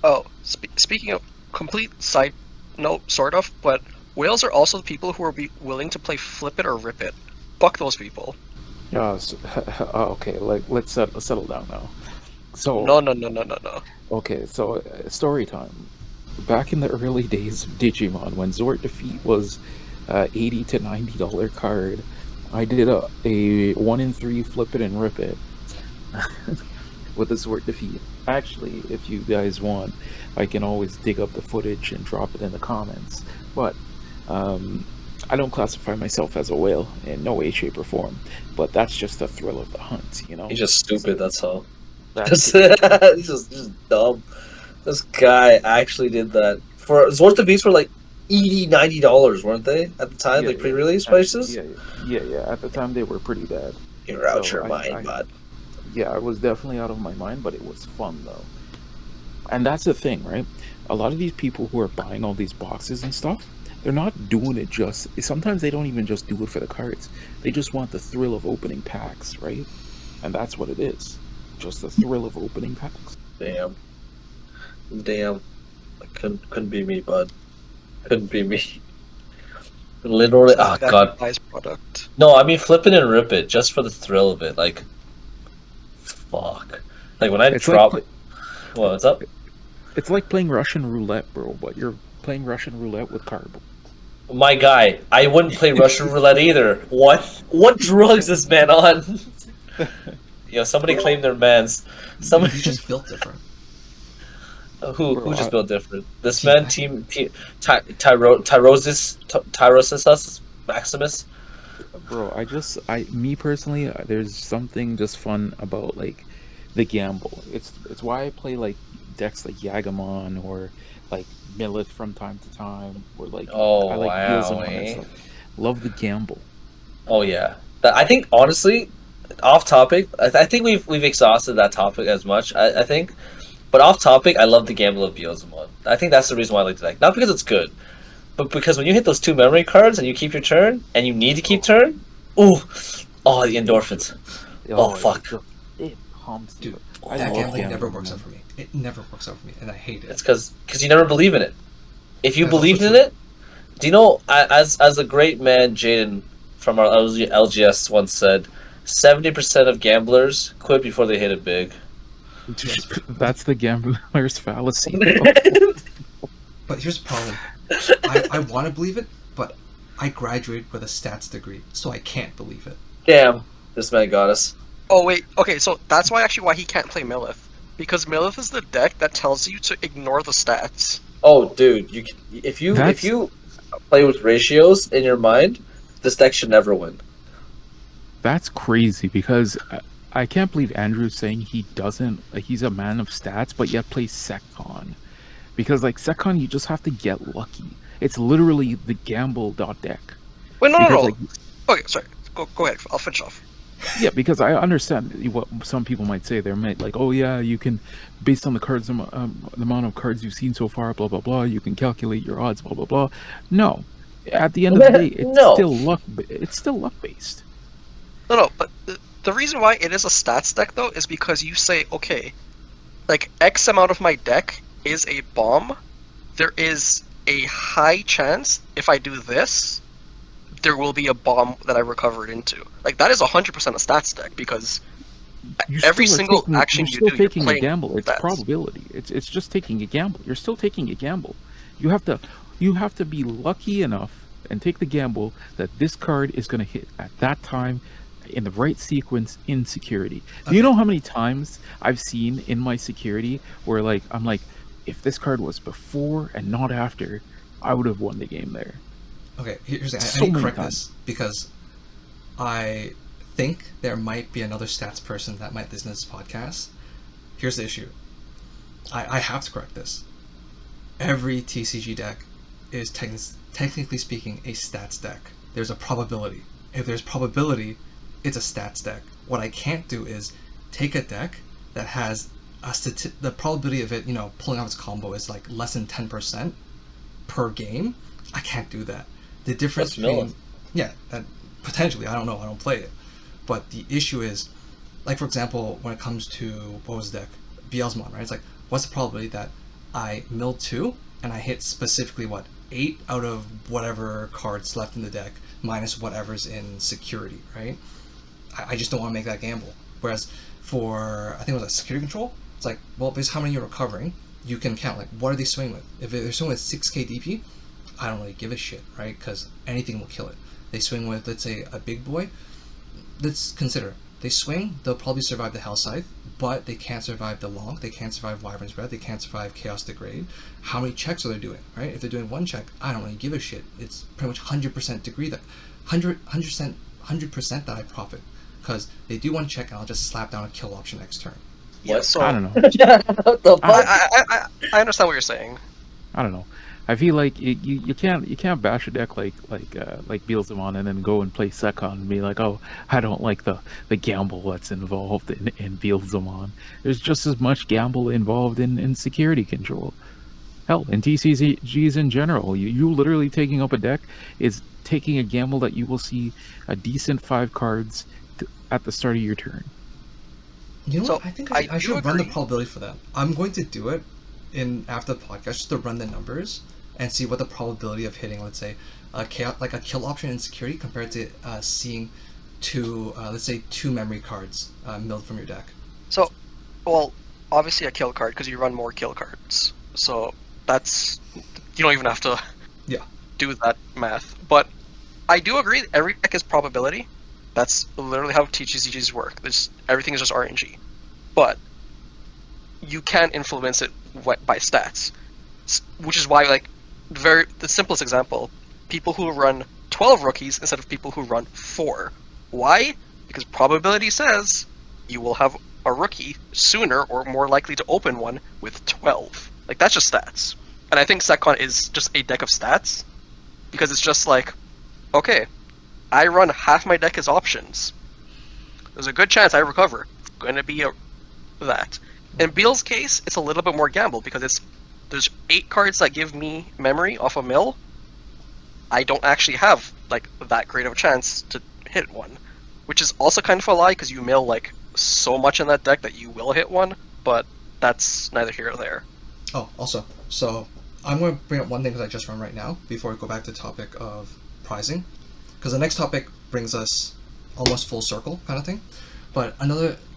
Speaker 2: Oh, speaking of complete side note, sort of, but whales are also the people who are willing to play flip it or rip it. Fuck those people.
Speaker 5: Okay, like let's settle down now. So
Speaker 2: No.
Speaker 5: Okay, so story time. Back in the early days of Digimon, when Zord Defeat was $80 to $90 card, I did a 1 in 3 flip it and rip it with a Zord Defeat. Actually, if you guys want, I can always dig up the footage and drop it in the comments. But I don't classify myself as a whale in no way, shape, or form. But that's just the thrill of the hunt, you know?
Speaker 3: He's just stupid, that's all.
Speaker 5: That's
Speaker 3: He's just dumb. This guy actually did that. For Zord Defeats were like $80, $90, weren't they? At the time, like pre-release prices?
Speaker 5: Yeah. At the time, they were pretty bad.
Speaker 3: You're out your mind, bud.
Speaker 5: Yeah, I was definitely out of my mind, but it was fun, though. And that's the thing, right? A lot of these people who are buying all these boxes and stuff, they're not doing it just... Sometimes they don't even just do it for the cards. They just want the thrill of opening packs, right? And that's what it is. Just the thrill of opening packs.
Speaker 3: Damn. Couldn't be me, bud. Couldn't be me. Literally, oh god.
Speaker 2: Nice product.
Speaker 3: No, I mean flip it and rip it, just for the thrill of it. Like, fuck. Like when I drop... What's up?
Speaker 5: It's like playing Russian roulette, bro, but you're playing Russian roulette with cardboard.
Speaker 3: My guy, I wouldn't play Russian roulette either. What drugs is this man on? Yo, somebody claimed their mans. Somebody
Speaker 1: just built different.
Speaker 3: Who just built different? This man, Tyrosis Maximus.
Speaker 5: Bro, me personally, there's something just fun about like the gamble. It's why I play like decks like Yagamon or like Millet from time to time, or like I like Beelzemon and stuff. Love the gamble.
Speaker 3: Oh yeah, I think honestly, off topic. I think we've exhausted that topic as much. I think. But off topic, I love the gamble of Beelzemon. I think that's the reason why I like the deck. Not because it's good, but because when you hit those 2 memory cards and you keep your turn, and you need to keep turn, the endorphins. Oh fuck.
Speaker 5: It pumps.
Speaker 1: Dude, that gambling never works out for me. It never works out for me, and I hate it.
Speaker 3: It's because you never believe in it. If you believed in it, do you know, as a great man, Jaden, from our LGS once said, 70% of gamblers quit before they hit it big.
Speaker 5: That's the gambler's fallacy.
Speaker 1: But here's the problem. I want to believe it, but I graduated with a stats degree, so I can't believe it.
Speaker 3: Damn, this man got us.
Speaker 2: Oh wait, okay, so that's why he can't play Millith. Because Millith is the deck that tells you to ignore the stats.
Speaker 3: Oh, dude, if you play with ratios in your mind, this deck should never win.
Speaker 5: That's crazy because I can't believe Andrew's saying he's a man of stats, but yet plays Secon. Because like Secon, you just have to get lucky. It's literally the gamble deck.
Speaker 2: Wait, no. Okay, sorry. Go ahead. I'll finish off.
Speaker 5: Yeah, because I understand what some people might say. They're like, oh yeah, you can, based on the cards, the amount of cards you've seen so far, blah blah blah. You can calculate your odds, blah blah blah. No, at the end of the day, it's
Speaker 3: No.
Speaker 5: still luck. It's still luck based.
Speaker 2: No, but the reason why it is a stats deck though is because you say, okay, like X amount of my deck is a bomb. There is a high chance if I do this, there will be a bomb that I recover into. Like that is 100% a stats deck because every single action you do, you're
Speaker 5: taking a
Speaker 2: playing
Speaker 5: gamble. It's
Speaker 2: stats.
Speaker 5: probability. It's just taking a gamble. You're still taking a gamble. You have to be lucky enough and take the gamble that this card is going to hit at that time in the right sequence in security. Do you know how many times I've seen in my security where like I'm like, if this card was before and not after, I would have won the game there.
Speaker 1: Okay, here's the thing.
Speaker 5: So
Speaker 1: I need to
Speaker 5: many
Speaker 1: correct
Speaker 5: times.
Speaker 1: this because I think there might be another stats person that might listen to this podcast. Here's the issue. I have to correct this. Every TCG deck is technically speaking a stats deck. There's a probability. If there's probability, it's a stats deck. What I can't do is take a deck that has the probability of it, pulling off its combo is like less than 10% per game. I can't do that. The difference between that potentially, I don't know, I don't play it. But the issue is, like for example, when it comes to what was the deck? Bielsmon, right? It's like, what's the probability that I mill 2 and I hit specifically 8 out of whatever cards left in the deck minus whatever's in security, right? I just don't want to make that gamble. Whereas for, I think it was security control, it's like, well, based on how many you're recovering, you can count, like, what are they swinging with? If they're swinging with 6k DP, I don't really give a shit, right? Because anything will kill it. They swing with, let's say, a big boy. Let's consider, they swing, they'll probably survive the Hell Scythe, but they can't survive the Lonk, they can't survive Wyvern's Breath, they can't survive Chaos Degrade. How many checks are they doing, right? If they're doing 1 check, I don't really give a shit. It's pretty much 100% degree that, 100% that I profit. Because they do 1 check and I'll just slap down a kill option next turn.
Speaker 2: Yeah, so
Speaker 5: I don't know.
Speaker 3: What the fuck?
Speaker 2: I understand what you're saying.
Speaker 5: I don't know. I feel like you can't bash a deck like Bielsamon and then go and play Secon and be like, oh, I don't like the gamble that's involved in Bielsamon. There's just as much gamble involved in security control. Hell, in TCGs in general, you literally taking up a deck is taking a gamble that you will see a decent 5 cards at the start of your turn.
Speaker 1: You know
Speaker 2: So,
Speaker 1: what? I think
Speaker 2: I
Speaker 1: I
Speaker 2: do
Speaker 1: should run the
Speaker 2: agree.
Speaker 1: probability for that. I'm going to do it after the podcast just to run the numbers and see what the probability of hitting, let's say, a kill option in security compared to seeing 2, let's say 2 memory cards milled from your deck.
Speaker 2: So, well, obviously a kill card because you run more kill cards. So that's, you don't even have to do that math. But I do agree every deck is probability. That's literally how TCGs work. Everything is just RNG. But you can influence it by stats. Which is why, like, the simplest example, people who run 12 rookies instead of people who run 4. Why? Because probability says you will have a rookie sooner or more likely to open one with 12. Like, that's just stats. And I think Secon is just a deck of stats. Because it's just like, okay, I run half my deck as options. There's a good chance I recover. Going to be that. In Beal's case, it's a little bit more gamble because there's 8 cards that give me memory off a mill. I don't actually have like that great of a chance to hit one, which is also kind of a lie because you mill like so much in that deck that you will hit one. But that's neither here or there.
Speaker 1: Oh, also, so I'm going to bring up one thing because I just run right now before we go back to the topic of pricing. Because the next topic brings us almost full circle kind of thing. But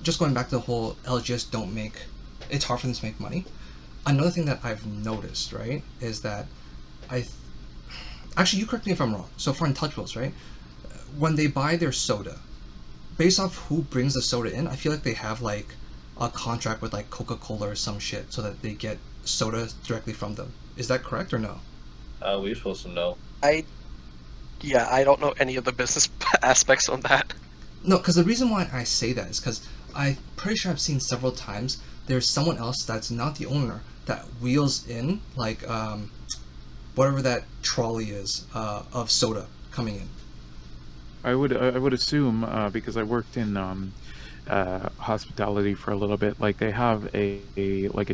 Speaker 1: just going back to the whole LGS it's hard for them to make money. Another thing that I've noticed, right, is that actually, you correct me if I'm wrong. So for Untouchables, right, when they buy their soda, based off who brings the soda in, I feel like they have like a contract with like Coca-Cola or some shit so that they get soda directly from them. Is that correct or no?
Speaker 3: We're supposed to know.
Speaker 2: I don't know any of the business aspects on that.
Speaker 1: No, because the reason why I say that is because I'm pretty sure I've seen several times there's someone else that's not the owner that wheels in like whatever that trolley is of soda coming in.
Speaker 5: I would assume because I worked in hospitality for a little bit. Like they have a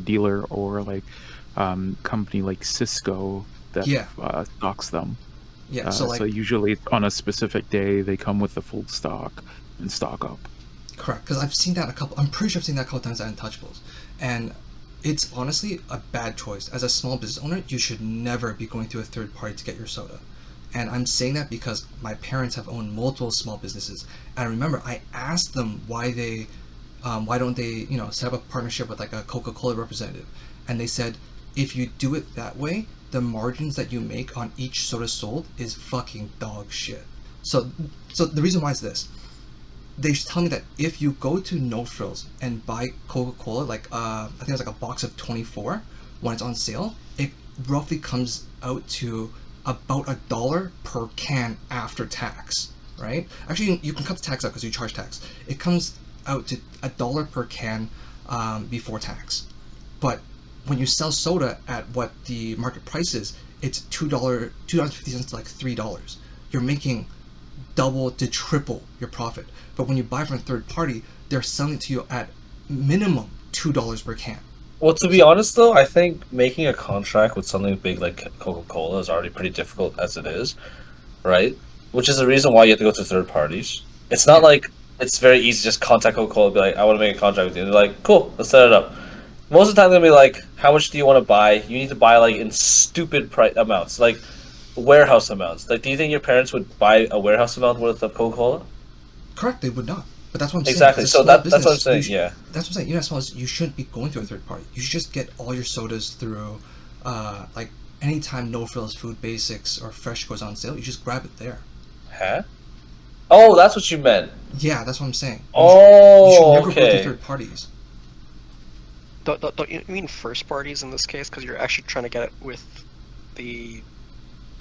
Speaker 5: dealer or like company like Cisco that
Speaker 1: Yeah.
Speaker 5: stocks them.
Speaker 1: Yeah, so like
Speaker 5: So usually on a specific day they come with the full stock and stock up.
Speaker 1: correct, because I've seen that I'm pretty sure I've seen that a couple times at Untouchables, and it's honestly a bad choice. As a small business owner, you should never be going through a third party to get your soda. And I'm saying that because my parents have owned multiple small businesses, and I remember I asked them why don't they, set up a partnership with like a Coca-Cola representative, and they said if you do it that way, the margins that you make on each soda sold is fucking dog shit. So the reason why is this: they tell me that if you go to No Frills and buy Coca-Cola, like I think it's like a box of 24 when it's on sale, it roughly comes out to about $1 per can after tax, right? Actually, you can cut the tax out because you charge tax. It comes out to $1 per can before tax. But when you sell soda at what the market price is, it's $2.50 to like $3. You're making double to triple your profit. But when you buy from a third party, they're selling it to you at minimum $2 per can.
Speaker 3: Well, to be honest, though, I think making a contract with something big like Coca-Cola is already pretty difficult as it is, right? Which is the reason why you have to go to third parties. It's not like it's very easy to just contact Coca-Cola and be like, I want to make a contract with you. And they're like, cool, let's set it up. Most of the time, they're going to be like, how much do you want to buy? You need to buy like in stupid price amounts, like warehouse amounts. Like, do you think your parents would buy a warehouse amount worth of Coca-Cola?
Speaker 1: Correct, they would not. But that's what I'm saying.
Speaker 3: Exactly. So that's what I'm saying.
Speaker 1: That's
Speaker 3: Yeah.
Speaker 1: what I'm saying. As small as you shouldn't be going through a third party. You should just get all your sodas through, like anytime No Frills, Food Basics, or Fresh goes on sale, you just grab it there.
Speaker 3: Huh? Oh, that's what you meant.
Speaker 1: Yeah, that's what I'm saying.
Speaker 3: Oh,
Speaker 1: you should never go
Speaker 3: okay.
Speaker 1: through third parties.
Speaker 2: Don't you mean first parties in this case? Because you're actually trying to get it with the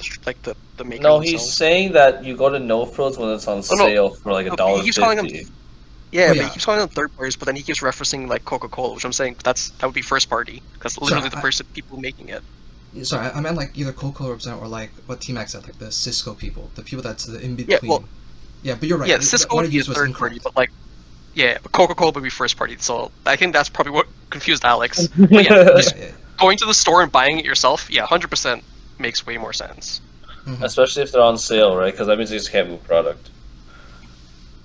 Speaker 2: maker.
Speaker 3: No,
Speaker 2: themselves.
Speaker 3: he's saying that you go to No Frills when it's on sale for like $1.50.
Speaker 2: He keeps calling them. Yeah,
Speaker 1: Oh,
Speaker 2: but
Speaker 1: yeah.
Speaker 2: he keeps calling them third parties, but then he keeps referencing like Coca-Cola, which I'm saying that would be first party. That's literally people making it.
Speaker 1: Sorry, I meant like either Coca-Cola representative or like what TMac said, like the Cisco people, the people that's the in between. Yeah, but you're right.
Speaker 2: Yeah, Cisco would be a third party, but like, yeah, Coca-Cola would be first party. So I think that's probably what confused Alex. But yeah, just going to the store and buying it yourself, 100% makes way more sense.
Speaker 1: Mm-hmm.
Speaker 3: Especially if they're on sale, right? Because that means you just can't move product.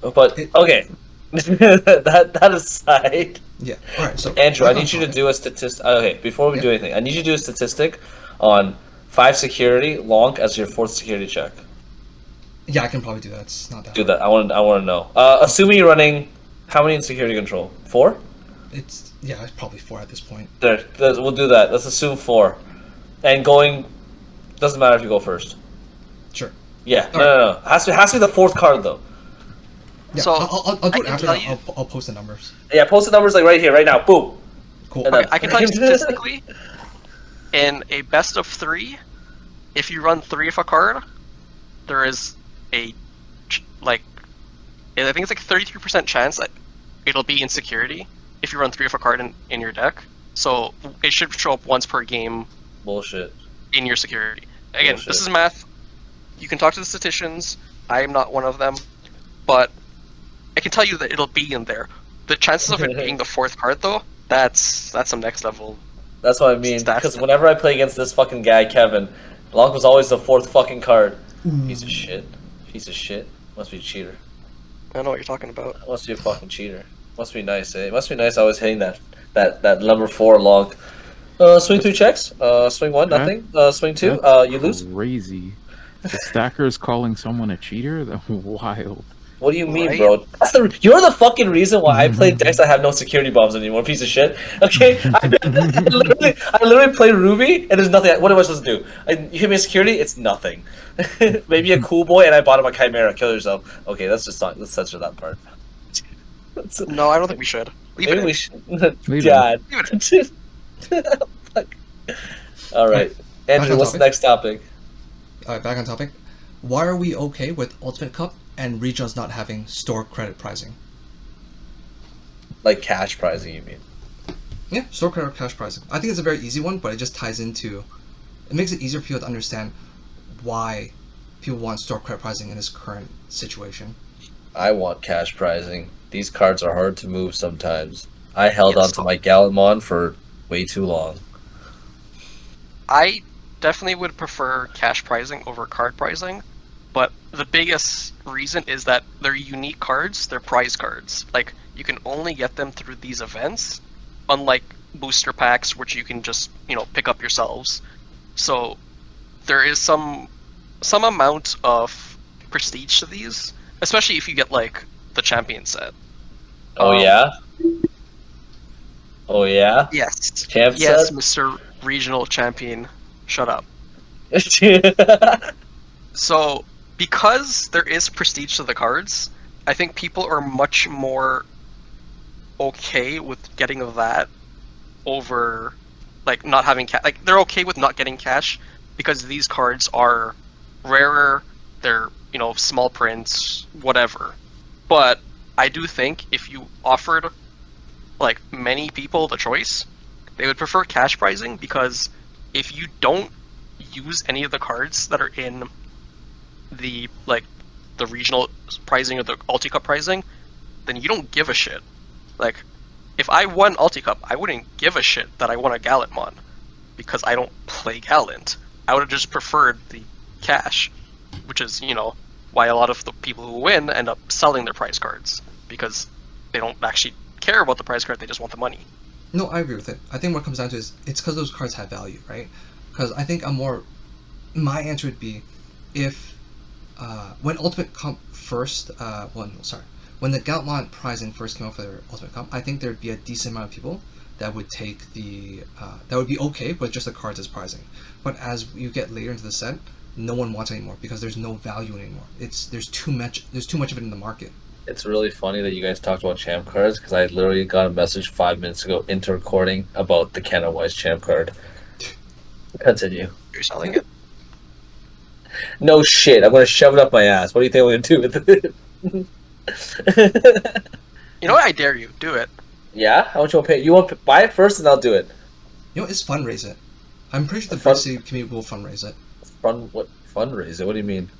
Speaker 3: But okay, that aside.
Speaker 1: Yeah. All right. So
Speaker 3: Andrew, I need you to do a statistic. Okay, before we do anything, I need you to do a statistic on 5 security long as your 4th security check.
Speaker 1: Yeah, I can probably do that. It's not that.
Speaker 3: Do that. I want to know. Assuming you're running, how many in security control? 4?
Speaker 1: It's probably 4 at this point.
Speaker 3: There, we'll do that. Let's assume 4, and going doesn't matter if you go first.
Speaker 1: Sure.
Speaker 3: Yeah. No. Has to be the 4th card though.
Speaker 1: Yeah,
Speaker 2: So,
Speaker 1: I'll do it after.
Speaker 2: you-
Speaker 1: I'll post the numbers.
Speaker 3: Yeah, post the numbers like right here, right now. Boom.
Speaker 1: Cool.
Speaker 3: And then-
Speaker 2: I can tell you statistically, in a best of 3, if you run 3 of a card, there is I think it's like 33% chance that it'll be in security if you run 3 of a card in your deck. So it should show up once per game
Speaker 3: Bullshit.
Speaker 2: in your security. Again,
Speaker 3: Bullshit.
Speaker 2: This is math. You can talk to the statisticians. I am not one of them, but I can tell you that it'll be in there. The chances of it being the 4th card, though, that's some next level.
Speaker 3: That's what I mean.
Speaker 2: Stats.
Speaker 3: Because whenever I play against this fucking guy, Kevin, Long was always the 4th fucking card. Piece of shit. Piece of shit. Must be a cheater.
Speaker 2: I know what you're talking about.
Speaker 3: Must be a fucking cheater. Must be nice, eh? Must be nice I was hitting that number 4 Long. Swing 3 checks. Swing 1, nothing. Swing 2, you lose.
Speaker 5: Crazy. The stacker is calling someone a cheater? That's wild.
Speaker 3: What do you mean,
Speaker 2: Right?
Speaker 3: bro? You're the fucking reason why I play decks that have no security bombs anymore, piece of shit. Okay? I literally play Ruby, and there's nothing. What am I supposed to do? You hit me a security, it's nothing. Maybe a cool boy, and I bought him a Chimera. Kill yourself. Okay, let's censor that part.
Speaker 2: No, I don't think we should. Leave
Speaker 3: Maybe
Speaker 2: it in.
Speaker 3: we should.
Speaker 5: Leave
Speaker 3: God.
Speaker 2: Leave it
Speaker 3: Fuck. All right. Andrew, what's the next topic?
Speaker 1: Back on topic. Why are we okay with Ultimate Cup and Regionals not having store credit pricing?
Speaker 3: Like cash prizing, you mean?
Speaker 1: Yeah, store credit or cash pricing. I think it's a very easy one, but it just ties into... It makes it easier for people to understand why people want store credit pricing in this current situation.
Speaker 3: I want cash prizing. These cards are hard to move sometimes. I held
Speaker 2: Yes.
Speaker 3: on to my Gallimon for way too long.
Speaker 2: I definitely would prefer cash pricing over card pricing, but the biggest reason is that they're unique cards, they're prize cards. Like, you can only get them through these events, unlike booster packs, which you can just, pick up yourselves. So, there is some amount of prestige to these, especially if you get, like, the champion set.
Speaker 3: Oh, yeah? Oh, yeah?
Speaker 2: Yes.
Speaker 3: Champ
Speaker 2: Yes,
Speaker 3: set?
Speaker 2: Mr. Regional Champion. Shut up. So, because there is prestige to the cards, I think people are much more okay with getting that over, like, not having cash. Like, they're okay with not getting cash because these cards are rarer, they're, small prints, whatever. But I do think if you offered, like, many people the choice, they would prefer cash pricing, because if you don't use any of the cards that are in the regional pricing or the Ulti Cup pricing, then you don't give a shit. Like, if I won Ulti Cup, I wouldn't give a shit that I won a Gallantmon, because I don't play Gallant. I would have just preferred the cash, which is, why a lot of the people who win end up selling their prize cards, because they don't actually care about the prize card, they just want the money.
Speaker 1: No, I agree with it. I think what it comes down to is it's because those cards have value, right? Because I think my answer would be if when Ultimate Cup first, when the Gallantmon pricing first came out for their Ultimate Cup, I think there'd be a decent amount of people that would take that would be okay with just the cards as pricing. But as you get later into the set, no one wants it anymore because there's no value anymore. There's too much of it in the market.
Speaker 3: It's really funny that you guys talked about champ cards, because I literally got a message 5 minutes ago into recording about the Canon Wise champ card. Continue.
Speaker 2: You're selling it?
Speaker 3: No shit, I'm gonna shove it up my ass. What do you think I'm gonna do with it?
Speaker 2: You know what? I dare you. Do it.
Speaker 3: Yeah? How much you want to pay? You want to buy it first and I'll do it.
Speaker 1: It's fundraise it. I'm pretty sure the BrickCity community will fundraise it.
Speaker 3: What fundraise it? What do you mean?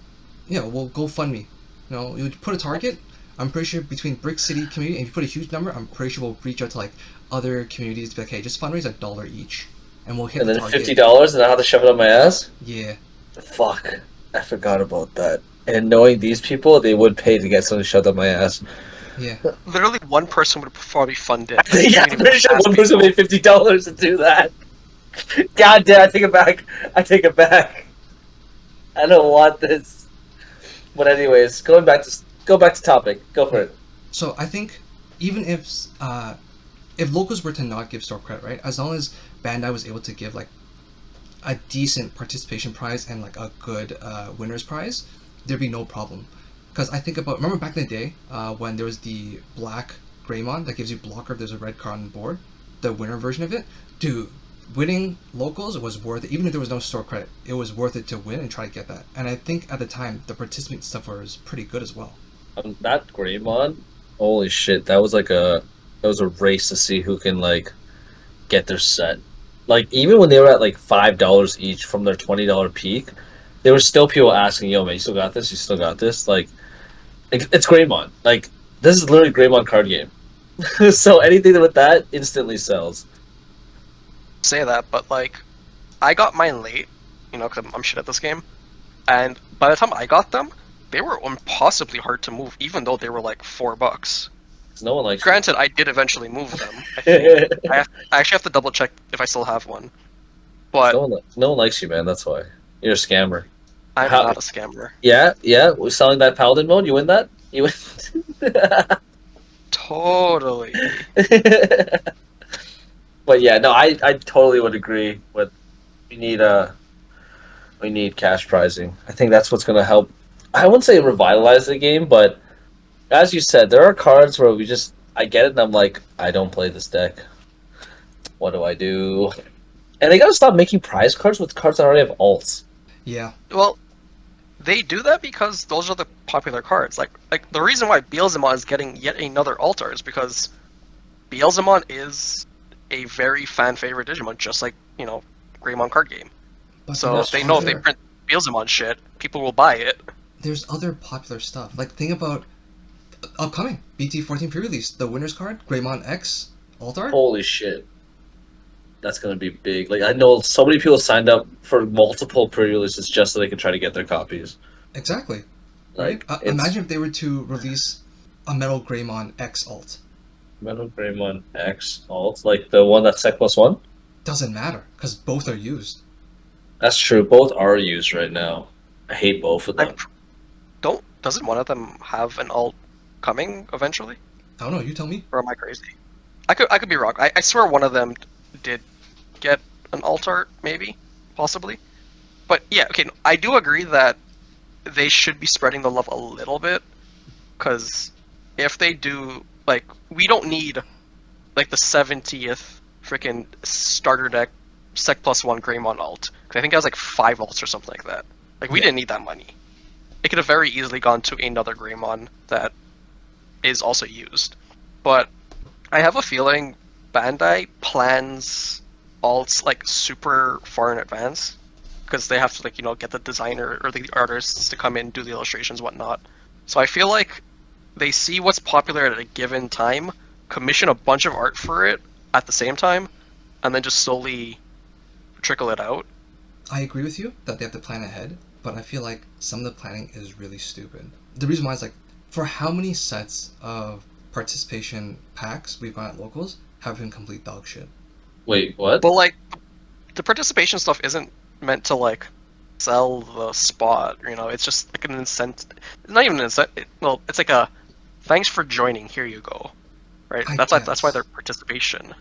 Speaker 1: Yeah, well, GoFundMe. You put a target. I'm pretty sure between BrickCity community, and if you put a huge number, I'm pretty sure we'll reach out to like other communities to be like, hey, just fundraise $1 each, and we'll hit
Speaker 3: And
Speaker 1: the
Speaker 3: then
Speaker 1: target.
Speaker 3: $50 and I have to shove it up my ass?
Speaker 1: Yeah.
Speaker 3: Fuck. I forgot about that. And knowing these people, they would pay to get something shoved up my ass.
Speaker 1: Yeah.
Speaker 2: Literally, one person would probably fund it.
Speaker 3: Yeah, I'm pretty sure one person paid $50 to do that. God damn, I take it back. I don't want this. But anyways, go back to topic. Go for it.
Speaker 1: So I think even if locals were to not give store credit, right, as long as Bandai was able to give like a decent participation prize and like a good winner's prize, there'd be no problem. Because I think remember back in the day when there was the black Greymon that gives you blocker if there's a red card on the board, the winner version of it, dude, winning locals was worth it. Even if there was no store credit, it was worth it to win and try to get that. And I think at the time the participant stuff was pretty good as well.
Speaker 3: That Greymon, holy shit, that was a race to see who can like get their set. Like even when they were at like $5 each from their $20 peak, there were still people asking, "Yo, man, you still got this? You still got this?" Like it's Greymon. Like this is literally Greymon card game. So anything with that instantly sells.
Speaker 2: Say that, but like, I got mine late, because I'm shit at this game, and by the time I got them, they were impossibly hard to move, even though they were like $4.
Speaker 3: No one likes.
Speaker 2: Granted, I did eventually move them. I think I actually have to double check if I still have one. But
Speaker 3: no one likes you, man. That's why you're a scammer.
Speaker 2: I'm not a scammer.
Speaker 3: Yeah. We're selling that paladin mode. You win that? You win.
Speaker 2: Totally.
Speaker 3: But yeah, no, I totally would agree with we need cash prizing. I think that's what's gonna help. I wouldn't say revitalize the game, but as you said, there are cards where I get it and I'm like, I don't play this deck. What do I do? And they gotta stop making prize cards with cards that already have alts.
Speaker 1: Yeah.
Speaker 2: Well, they do that because those are the popular cards. Like the reason why Beelzemon is getting yet another altar is because Beelzemon is a very fan favorite Digimon, just like Greymon card game.
Speaker 1: But
Speaker 2: So they know if they print Beelzemon shit, people will buy it.
Speaker 1: There's other popular stuff. Like, think about upcoming BT14 pre-release, the winner's card, Greymon X alt art.
Speaker 3: Holy shit. That's gonna be big. Like I know so many people signed up for multiple pre-releases just so they can try to get their copies.
Speaker 1: Exactly. Right?
Speaker 3: Like
Speaker 1: Imagine if they were to release a Metal Greymon X alt.
Speaker 3: Metal Greymon X alt, like the one that's Sec +1?
Speaker 1: Doesn't matter, because both are used.
Speaker 3: That's true. Both are used right now. I hate both of them.
Speaker 2: Doesn't one of them have an alt coming eventually?
Speaker 1: I don't know, you tell me.
Speaker 2: Or am I crazy? I could be wrong. I swear one of them did get an alt art, maybe, possibly. But yeah, okay, I do agree that they should be spreading the love a little bit, because if they do, like, we don't need like the 70th freaking starter deck Sec +1 Greymon alt. 'Cause I think it has like 5 alts or something like that. Like, we didn't need that money. It could have very easily gone to another Greymon that is also used. But I have a feeling Bandai plans alts like super far in advance, because they have to, like, get the designer or the artists to come in, do the illustrations, whatnot. So I feel like they see what's popular at a given time, commission a bunch of art for it at the same time, and then just slowly trickle it out.
Speaker 1: I agree with you that they have to plan ahead, but I feel like some of the planning is really stupid. The reason why is, like, for how many sets of participation packs we've got at locals have been complete dog shit.
Speaker 3: Wait, what?
Speaker 2: But like, the participation stuff isn't meant to like sell the spot. It's just like an incentive. It's not even an incentive. Well, it's like a thanks for joining. Here you go. Right. That's why they're participation.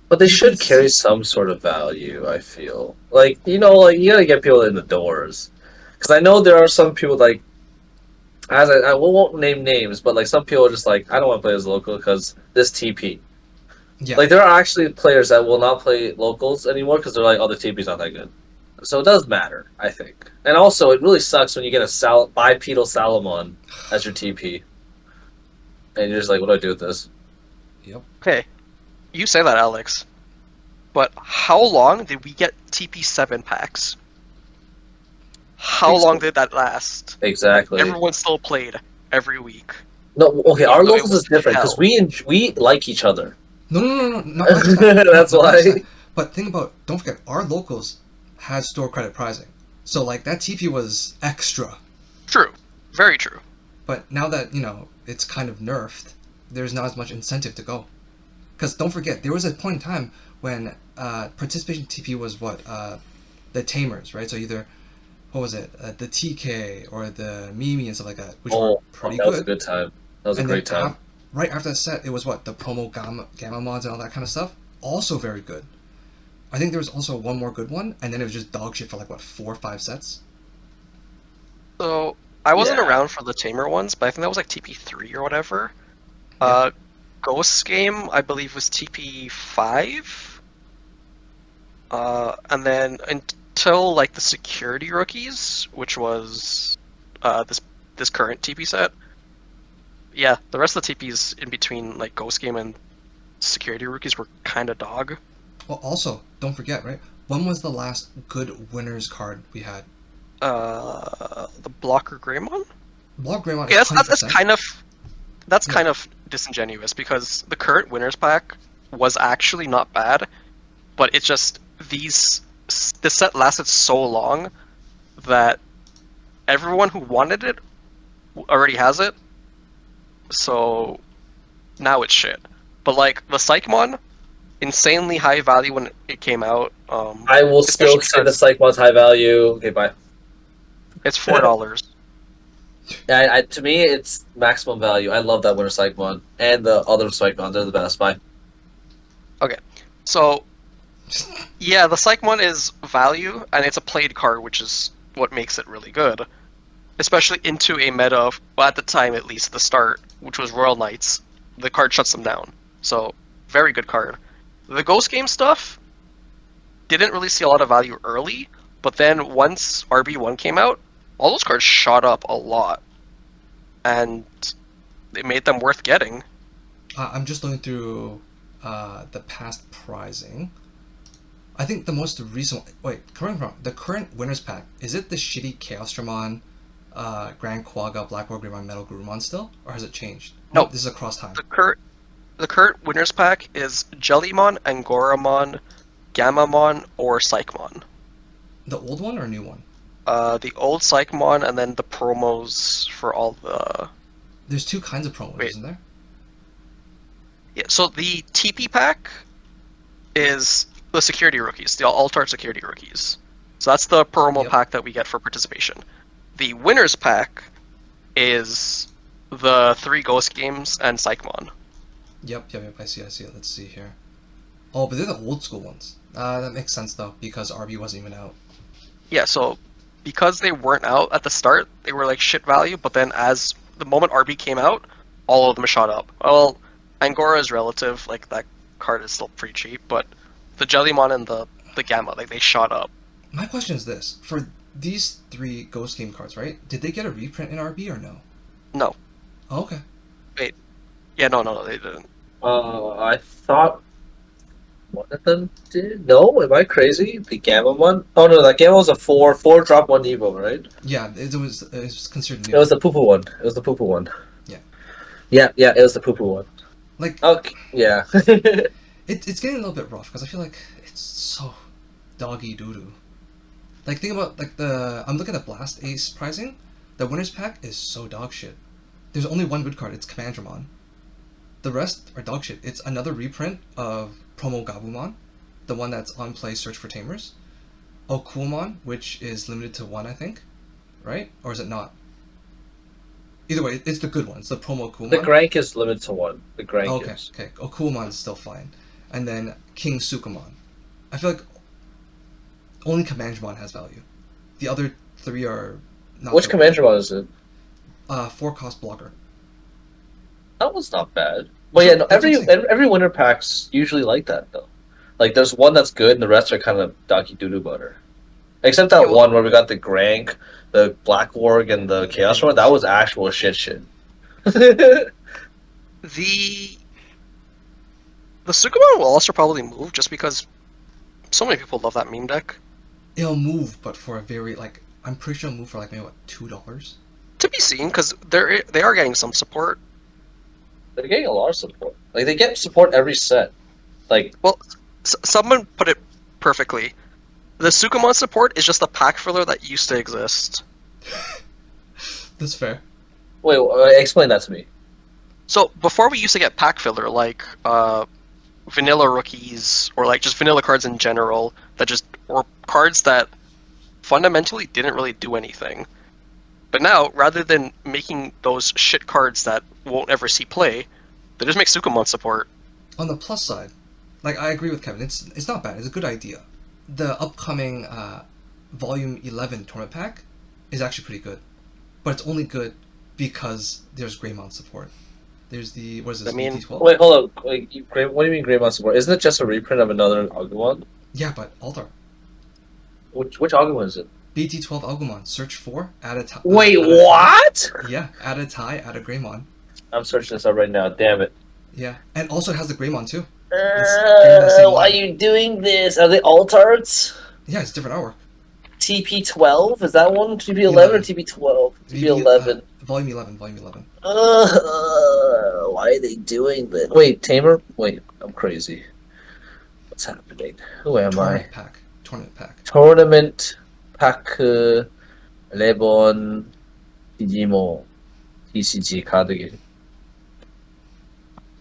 Speaker 3: But they should carry some sort of value, I feel. Like, you gotta get people in the doors. Because I know there are some people, like, I won't name names, but, like, some people are just like, I don't want to play as local because this TP.
Speaker 1: Yeah.
Speaker 3: Like, there are actually players that will not play locals anymore because they're like, oh, the TP's not that good. So it does matter, I think. And also, it really sucks when you get a bipedal Salamon as your TP. And you're just like, what do I do with this?
Speaker 1: Yep.
Speaker 2: Okay, you say that, Alex. But how long did we get TP7 packs? How long did that last?
Speaker 3: Exactly.
Speaker 2: Everyone still played every week.
Speaker 3: No, okay, our
Speaker 2: though it
Speaker 3: locals is
Speaker 2: was
Speaker 3: different because
Speaker 2: hell.
Speaker 3: we like each other.
Speaker 1: No, not 100%.
Speaker 3: That's
Speaker 1: Not
Speaker 3: why.
Speaker 1: 100%. But think about, don't forget, our locals had store credit prizing. So, like, that TP was extra.
Speaker 2: True. Very true.
Speaker 1: But now that, it's kind of nerfed, there's not as much incentive to go. Because don't forget, there was a point in time when participation TP was what? The Tamers, right? So either, what was it? The TK or the Mimi and stuff like that, which were pretty
Speaker 3: that
Speaker 1: good.
Speaker 3: was a good time. That was
Speaker 1: And
Speaker 3: a great
Speaker 1: then
Speaker 3: time.
Speaker 1: Right after that set, it was what? The promo gamma mods and all that kind of stuff? Also very good. I think there was also one more good one, and then it was just dog shit for like, what, 4 or 5 sets?
Speaker 2: So, I wasn't
Speaker 3: Yeah.
Speaker 2: around for the Tamer ones, but I think that was like TP3 or whatever.
Speaker 1: Yeah.
Speaker 2: Ghost game, I believe, was TP5. And then until like the security rookies, which was this current TP set. Yeah, the rest of the TPs in between like Ghost game and security rookies were kind of dog.
Speaker 1: Well, also, don't forget, right? When was the last good winner's card we had?
Speaker 2: The Blocker Greymon?
Speaker 1: Block Greymon
Speaker 2: Yeah,
Speaker 1: is
Speaker 2: that's
Speaker 1: 100%.
Speaker 2: kind of disingenuous because the current winners pack was actually not bad, but it's just this set lasted so long that everyone who wanted it already has it, so now it's shit. But like the Psychmon, insanely high value when it came out.
Speaker 3: I will still
Speaker 2: especially
Speaker 3: say the Psychmon's high value. Okay, bye.
Speaker 2: It's $4.
Speaker 3: Yeah, to me, it's maximum value. I love that Winter Psychmon. And the other Psychmon, they're the best. Bye.
Speaker 2: Okay, so yeah, the Psychmon is value, and it's a played card, which is what makes it really good. Especially into a meta of, well, at the time at least, the start, which was Royal Knights, the card shuts them down. So, very good card. The Ghost game stuff didn't really see a lot of value early, but then once RB1 came out, all those cards shot up a lot. And it made them worth getting.
Speaker 1: I'm just looking through the past prizing. I think the most recent. Wait, correct me if I'm wrong. The current winners pack, is it the shitty Chaos Dramon, Grand Quagga, Black War Greymon, Metal Gurumon still, or has it changed?
Speaker 2: No.
Speaker 1: This is across time.
Speaker 2: The current winners pack is Jellymon, Angoramon, Gammamon, or Psychmon.
Speaker 1: The old one or new one?
Speaker 2: The old Psychmon, and then the promos for all the.
Speaker 1: There's two kinds of promos,
Speaker 2: Wait.
Speaker 1: isn't there?
Speaker 2: Yeah. So the TP pack is the security rookies, the Altart security rookies. So that's the promo
Speaker 1: Yep.
Speaker 2: pack that we get for participation. The winners pack is the 3 Ghost Games and Psychmon.
Speaker 1: Yep. I see it. Let's see here. Oh, but they're the old school ones. That makes sense though, because RB wasn't even out.
Speaker 2: Yeah, so because they weren't out at the start, they were like shit value, but then as the moment RB came out, all of them shot up. Well, Angora is relative, like that card is still pretty cheap, but the Jellymon and the Gamma, like they shot up.
Speaker 1: My question is this: for these 3 Ghost Game cards, right? Did they get a reprint in RB or no?
Speaker 2: No.
Speaker 1: Oh, okay.
Speaker 2: Yeah, no, they didn't.
Speaker 3: I thought one of them did. No, am I crazy? The Gamma one? Oh no, that Gamma was a 4 drop 1 Evo, right?
Speaker 1: Yeah, it was considered new.
Speaker 3: It was the poo poo one. It was the poo poo one.
Speaker 1: Yeah.
Speaker 3: Yeah, it was the poo poo one.
Speaker 1: Like,
Speaker 3: Okay, yeah.
Speaker 1: it's getting a little bit rough because I feel like it's so doggy doo doo. Like, think about like I'm looking at Blast Ace pricing. The winners pack is so dog shit. There's only one good card. It's Commandramon. The rest are dog shit. It's another reprint of Promo Gabumon, the one that's on play Search for Tamers. Okumon, which is limited to 1, I think, right? Or is it not? Either way, it's the good one. It's the Promo Okumon.
Speaker 3: The Grank is limited to 1. The Grank
Speaker 1: Okay,
Speaker 3: is.
Speaker 1: okay. Okumon is still fine. And then King Sukamon. I feel like only Commandramon has value. The other 3 are not.
Speaker 3: Which
Speaker 1: so
Speaker 3: Commandramon is it?
Speaker 1: 4 cost blocker.
Speaker 3: That was not bad. But yeah, no,
Speaker 1: That's what I'm
Speaker 3: every winter pack's usually like that though. Like there's one that's good and the rest are kind of doggy doo doo butter. Except that
Speaker 2: Yeah, well-
Speaker 3: one where we got the Grank, the Black Warg, and the Chaos one. That was actual shit.
Speaker 2: The Sukamon will also probably move just because so many people love that meme deck.
Speaker 1: It'll move, but for a very like I'm pretty sure it'll move for like maybe what, $2.
Speaker 2: To be seen, because they are getting some support.
Speaker 3: They're getting a lot of support. Like they get support every set. Like
Speaker 2: Well, someone put it perfectly. The Sukamon support is just a pack filler that used to exist.
Speaker 1: That's fair.
Speaker 3: wait, explain that to me.
Speaker 2: So before we used to get pack filler, like vanilla rookies or like just vanilla cards in general that just or cards that fundamentally didn't really do anything. But now, rather than making those shit cards that won't ever see play, they just make Sukamon support.
Speaker 1: On the plus side, like I agree with Kevin. It's not bad. It's a good idea. The upcoming Volume 11 tournament pack is actually pretty good, but it's only good because there's Greymon support. There's the what is this?
Speaker 2: I mean-
Speaker 1: BT12?
Speaker 3: Wait, hold up. Wait, what do you mean Greymon support? Isn't it just a reprint of another Agumon?
Speaker 1: Yeah, but Altar.
Speaker 3: Which Agumon is it?
Speaker 1: BT12 Agumon. Search for add a tie.
Speaker 3: Wait, what?
Speaker 1: Yeah, add a tie, add a Greymon.
Speaker 3: I'm searching this up right now. Damn it.
Speaker 1: Yeah, and also it has the Greymon too. the same
Speaker 3: Why are
Speaker 1: line.
Speaker 3: you doing this? Are they Altarts?
Speaker 1: Yeah, it's different artwork.
Speaker 3: TP12? Is that one? TP11 or TP12? TP11.
Speaker 1: Volume 11. Volume 11.
Speaker 3: Why are they doing this? Wait, Tamer? Wait, I'm crazy. What's happening? Who am I?
Speaker 1: Tournament pack.
Speaker 3: Tournament pack 레본 디지모 TCG 카드 게임.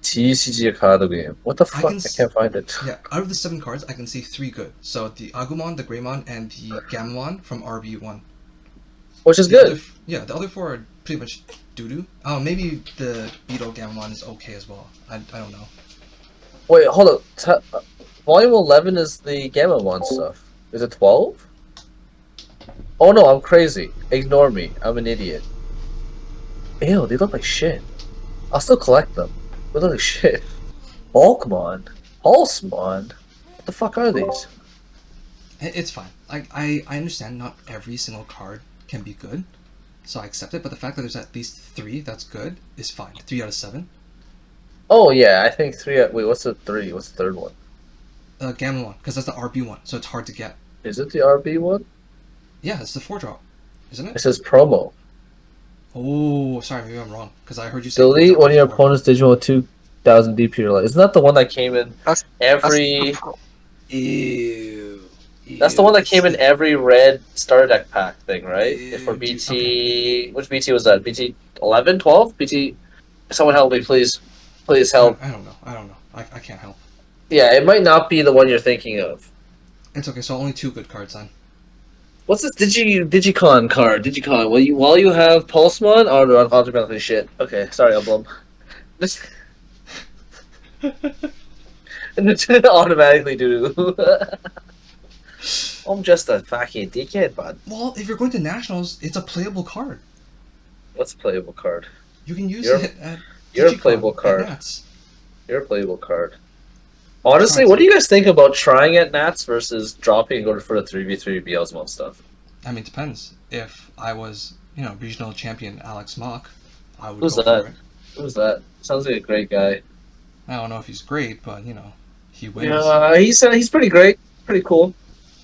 Speaker 3: TCG 카드 game. What the fuck? I can't find it.
Speaker 1: Yeah, out of the 7 cards, I can see 3 good. So the Agumon, the Greymon, and the Gammamon from RB1.
Speaker 3: Which is
Speaker 1: The
Speaker 3: good.
Speaker 1: the other 4 are pretty much doo-doo. Oh, maybe the Beetle Gammamon is okay as well. I don't know.
Speaker 3: Wait, hold up. Volume 11 is the Gammamon stuff. Is it 12? Oh no, I'm crazy. Ignore me. I'm an idiot. Ew, they look like shit. I'll still collect them. They look like shit. Bulkmon? Pulsemon? What the fuck are these?
Speaker 1: It's fine. I understand not every single card can be good, so I accept it, but the fact that there's at least 3 that's good is fine. 3 out of 7.
Speaker 3: Oh yeah, I think 3. Wait, what's the 3? What's the third one?
Speaker 1: gambling one, because that's the RB one, so it's hard to get.
Speaker 4: Is it the RB one?
Speaker 1: Yeah, it's the 4-drop, isn't
Speaker 4: It
Speaker 1: it?
Speaker 4: says promo.
Speaker 1: Oh, sorry, maybe I'm wrong, because I heard you say
Speaker 4: Delete
Speaker 1: 4-drop
Speaker 4: one of your
Speaker 1: before.
Speaker 4: opponent's Digimon with 2,000 DP or less. Isn't that the one that came in
Speaker 2: That's
Speaker 4: every...
Speaker 1: Ew.
Speaker 4: That's the one that came in every red starter deck pack thing, right?
Speaker 1: Yeah,
Speaker 4: For
Speaker 1: dude,
Speaker 4: BT... Which BT was that? BT 11, 12? BT... Someone help me, please. Please help.
Speaker 1: I don't know. I can't help.
Speaker 4: Yeah, it might not be the one you're thinking of.
Speaker 1: It's okay, so only 2 good cards then.
Speaker 4: What's this Digicon card? Digicon. While you have Pulsemon, automatically shit. Okay, sorry, I'll Just automatically do. I'm just a fucking dickhead, bud.
Speaker 1: Well, if you're going to Nationals, it's a playable card.
Speaker 4: What's a playable card?
Speaker 1: You can use
Speaker 4: You're-
Speaker 1: it at
Speaker 4: you're a
Speaker 1: Digicon,
Speaker 4: playable
Speaker 1: at
Speaker 4: card.
Speaker 1: Nats.
Speaker 4: You're a playable card. Honestly, what do you guys think about trying at Nats versus dropping and going for the 3v3 BLSMO stuff?
Speaker 1: I mean, it depends. If I was, regional champion Alex Mock, I would
Speaker 4: Who's
Speaker 1: go
Speaker 4: that?
Speaker 1: for it.
Speaker 4: Who's that? Sounds like a great guy.
Speaker 1: I don't know if he's great, but, he wins.
Speaker 4: Yeah, he's pretty great. Pretty cool.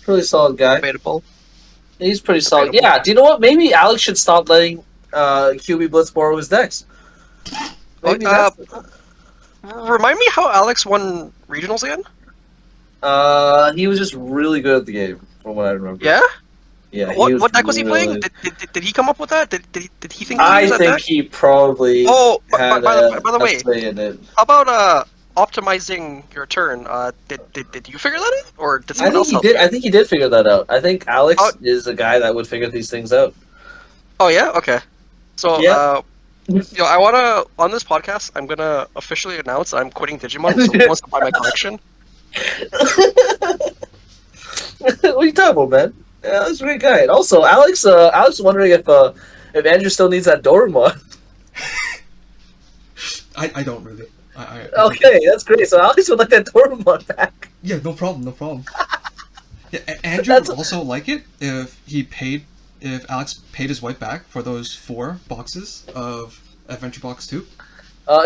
Speaker 4: Really solid guy.
Speaker 2: debatable.
Speaker 4: He's pretty solid.
Speaker 2: Debatable.
Speaker 4: Yeah, do you know what? Maybe Alex should stop letting QB Blitz borrow his decks. Maybe that's...
Speaker 2: Remind me how Alex won regionals again?
Speaker 4: He was just really good at the game, from what I remember.
Speaker 2: Yeah?
Speaker 4: Yeah.
Speaker 2: What deck was he
Speaker 4: really-
Speaker 2: playing? Did he come up with that? Did he think he
Speaker 4: I
Speaker 2: used that
Speaker 4: think
Speaker 2: deck?
Speaker 4: he probably
Speaker 2: Oh,
Speaker 4: had
Speaker 2: by the
Speaker 4: a
Speaker 2: way,
Speaker 4: say in it.
Speaker 2: how about optimizing your turn? Did you figure that out, or did
Speaker 4: I
Speaker 2: someone
Speaker 4: think
Speaker 2: else
Speaker 4: he
Speaker 2: help
Speaker 4: did.
Speaker 2: you?
Speaker 4: I think he did figure that out. I think Alex
Speaker 2: Oh.
Speaker 4: is a guy that would figure these things out.
Speaker 2: Oh yeah, okay. So
Speaker 4: Yeah.
Speaker 2: I wanna on this podcast, I'm gonna officially announce I'm quitting Digimon. So who wants to buy my collection?
Speaker 4: What are you talking about, man? Yeah, that's a great guy. And also, Alex is wondering if Andrew still needs that Doraemon.
Speaker 1: I don't really. I
Speaker 4: Okay, that's great. So Alex would like that Doraemon back.
Speaker 1: Yeah, no problem. Yeah, Andrew
Speaker 4: That's-
Speaker 1: would also like it if Alex paid his wife back for those 4 boxes of Adventure Box 2.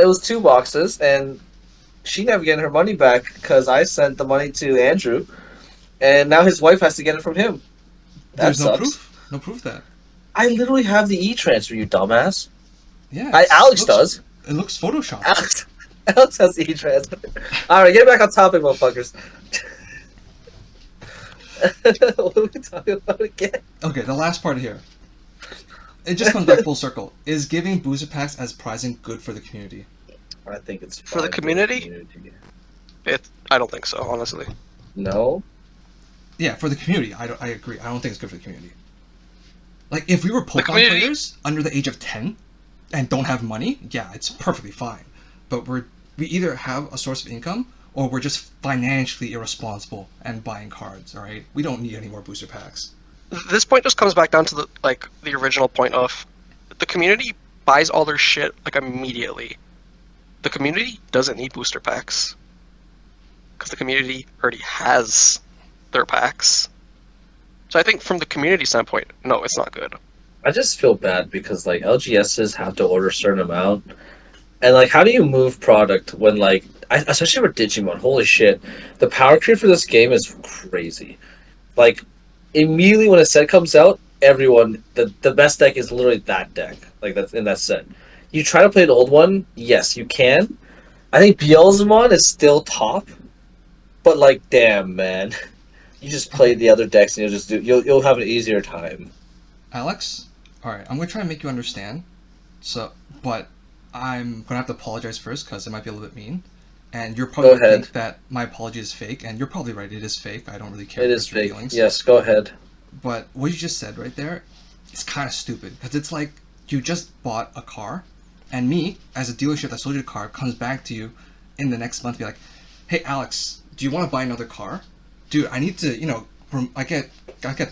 Speaker 4: It was 2 boxes, and she never getting her money back because I sent the money to Andrew, and now his wife has to get it from him. That
Speaker 1: There's no
Speaker 4: sucks.
Speaker 1: proof. No proof that.
Speaker 4: I literally have the e-transfer, you dumbass.
Speaker 1: Yeah.
Speaker 4: Alex does.
Speaker 1: It looks photoshopped.
Speaker 4: Alex has the e-transfer. Alright, get back on topic, motherfuckers. What are we talking about again?
Speaker 1: Okay, the last part here. It just comes back full circle. Is giving booster packs as prizing good for the community?
Speaker 4: I think it's
Speaker 2: For the
Speaker 4: fine
Speaker 2: community? I don't think so, honestly.
Speaker 4: No?
Speaker 1: Yeah, for the community, I agree. I don't think it's good for the community. Like, if we were Pokemon
Speaker 2: community-
Speaker 1: players under the age of 10 and don't have money, yeah, it's perfectly fine. But we either have a source of income or we're just financially irresponsible and buying cards, alright? We don't need any more booster packs.
Speaker 2: This point just comes back down to the original point of the community buys all their shit immediately. The community doesn't need booster packs because the community already has their packs. So I think from the community standpoint, no, it's not good.
Speaker 4: I just feel bad because LGSs have to order a certain amount, and how do you move product when especially for Digimon? Holy shit, the power creep for this game is crazy. Immediately when a set comes out, everyone the best deck is literally that deck. That's in that set. You try to play an old one, yes, you can. I think Beelzemon is still top, but damn man, you just play the other decks and you'll have an easier time.
Speaker 1: Alex, alright, I'm gonna try and make you understand. But I'm gonna have to apologize first because it might be a little bit mean. And you're probably
Speaker 4: Go
Speaker 1: gonna
Speaker 4: ahead.
Speaker 1: think that my apology is fake, and you're probably right, it is fake. I don't really care
Speaker 4: It
Speaker 1: about
Speaker 4: is
Speaker 1: your
Speaker 4: fake.
Speaker 1: feelings.
Speaker 4: Yes, go ahead.
Speaker 1: But what you just said right there, it's kind of stupid because it's like you just bought a car, and me, as a dealership that sold you the car, comes back to you in the next month and be like, "Hey Alex, do you want to buy another car? Dude, I need to, I get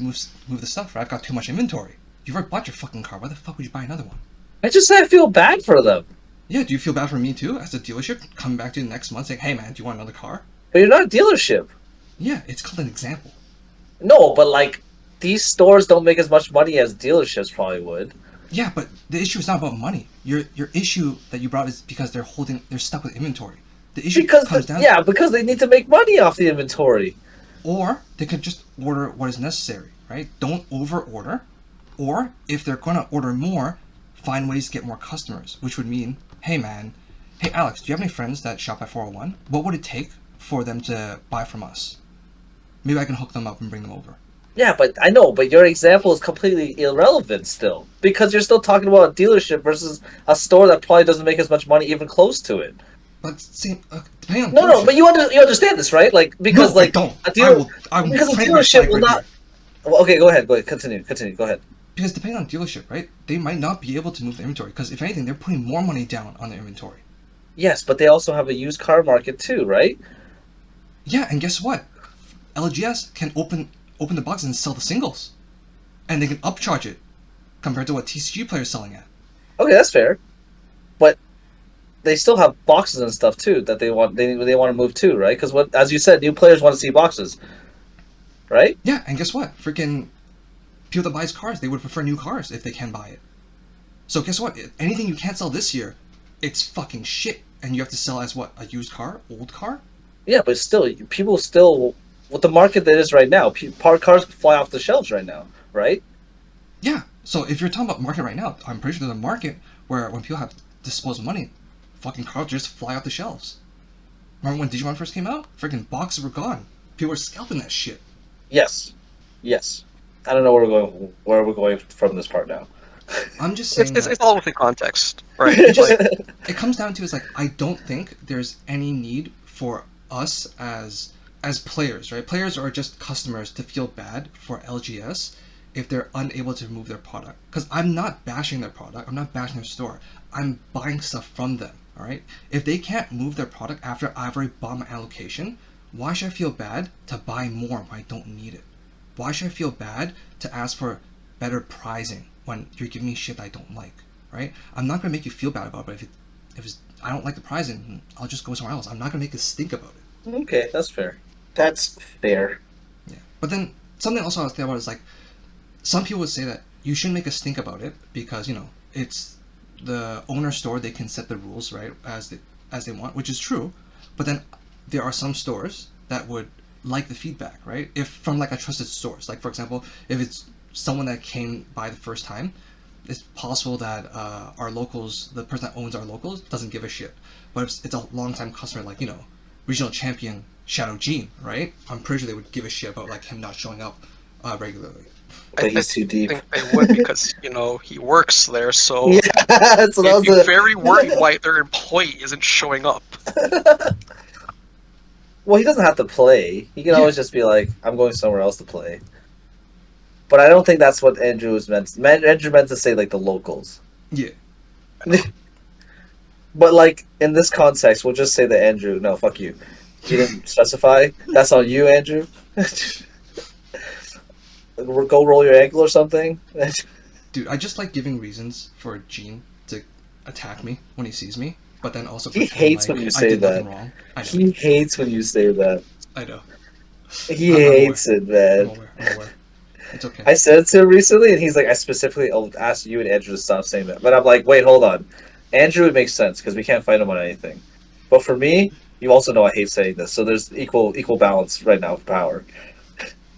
Speaker 1: move the stuff. Right? I've got too much inventory. You've already bought your fucking car. Why the fuck would you buy another one?"
Speaker 4: I just say I feel bad for them.
Speaker 1: Yeah, do you feel bad for me too, as a dealership, coming back to you the next month saying, "Hey man, do you want another car?"
Speaker 4: But you're not a dealership.
Speaker 1: Yeah, it's called an example.
Speaker 4: No, but these stores don't make as much money as dealerships probably would.
Speaker 1: Yeah, but the issue is not about money. Your issue that you brought is because they're stuck with inventory. The issue
Speaker 3: Because
Speaker 1: comes down
Speaker 3: because they need to make money off the inventory.
Speaker 1: or they could just order what is necessary, right? Don't over order. Or if they're gonna order more, find ways to get more customers, which would mean, hey Alex, do you have any friends that shop at 401? What would it take for them to buy from us? Maybe I can hook them up and bring them over.
Speaker 3: Yeah, but I know, but your example is completely irrelevant still. Because you're still talking about a dealership versus a store that probably doesn't make as much money even close to it.
Speaker 1: But see, depending on
Speaker 3: No, but you understand this, right? Like, because,
Speaker 1: no,
Speaker 3: like,
Speaker 1: I don't.
Speaker 3: a dealer,
Speaker 1: I will
Speaker 3: because a
Speaker 1: print my
Speaker 3: dealership
Speaker 1: flag
Speaker 3: will
Speaker 1: right
Speaker 3: not...
Speaker 1: here.
Speaker 3: Well, okay, go ahead, continue, go ahead.
Speaker 1: Because depending on dealership, right, they might not be able to move the inventory. Because if anything, they're putting more money down on their inventory.
Speaker 3: Yes, but they also have a used car market too, right?
Speaker 1: Yeah, and guess what? LGS can open the box and sell the singles, and they can upcharge it compared to what TCG players selling at.
Speaker 3: Okay, that's fair. But they still have boxes and stuff too that they want to move too, right? Because as you said, new players want to see boxes, right?
Speaker 1: Yeah, and guess what? Freaking people that buys cars, they would prefer new cars if they can buy it. So guess what? Anything you can't sell this year, it's fucking shit, and you have to sell as what? A used car, old car?
Speaker 3: Yeah, but still, people still with the market that is right now, cars fly off the shelves right now, right?
Speaker 1: Yeah. So if you're talking about market right now, I'm pretty sure there's a market where when people have disposable money, fucking cars just fly off the shelves. Remember when Digimon first came out? Freaking boxes were gone. People were scalping that shit.
Speaker 3: Yes. I don't know where we're going from this part now.
Speaker 1: I'm just saying
Speaker 2: It's all within context, right?
Speaker 1: like, it comes down to is like I don't think there's any need for us as players, right? Players are just customers to feel bad for LGS if they're unable to move their product. Because I'm not bashing their product, I'm not bashing their store. I'm buying stuff from them, all right? If they can't move their product after I've already bought my allocation, why should I feel bad to buy more when I don't need it? Why should I feel bad to ask for better pricing when you're giving me shit I don't like, right? I'm not gonna make you feel bad about it, but if I don't like the pricing, I'll just go somewhere else. I'm not gonna make you stink about it.
Speaker 3: Okay, that's fair. That's fair.
Speaker 1: Yeah, but then something else I was thinking about is like, some people would say that you shouldn't make a stink about it because it's the owner store, they can set the rules right as they want, which is true. But then there are some stores that would like the feedback, right? If from like a trusted source, like for example, if it's someone that came by the first time, it's possible that our locals, the person that owns our locals, doesn't give a shit. But if it's a long-time customer, like regional champion Shadow Gene, right? I'm pretty sure they would give a shit about like him not showing up regularly.
Speaker 3: But he's too deep.
Speaker 2: I think they would because he works there, so
Speaker 3: Yeah, so that
Speaker 2: they'd be very worried why their employee isn't showing up.
Speaker 3: Well, he doesn't have to play. He can always just be like, I'm going somewhere else to play. But I don't think that's what Andrew was meant. Andrew meant to say like the locals.
Speaker 1: Yeah.
Speaker 3: But like in this context, we'll just say that Andrew. No, fuck you. You didn't specify. That's on you, Andrew. Go roll your ankle or something.
Speaker 1: Dude, I just like giving reasons for Gene to attack me when he sees me, but then also
Speaker 3: he hates when you say that.
Speaker 1: Wrong.
Speaker 3: He hates when you say that.
Speaker 1: I know.
Speaker 3: He hates it, man.
Speaker 1: I'm aware. It's okay.
Speaker 3: I said it to him recently, and he's like, I specifically asked you and Andrew to stop saying that. But I'm like, wait, hold on. Andrew, it makes sense, because we can't fight him on anything. But for me, you also know I hate saying this, so there's equal balance right now of power.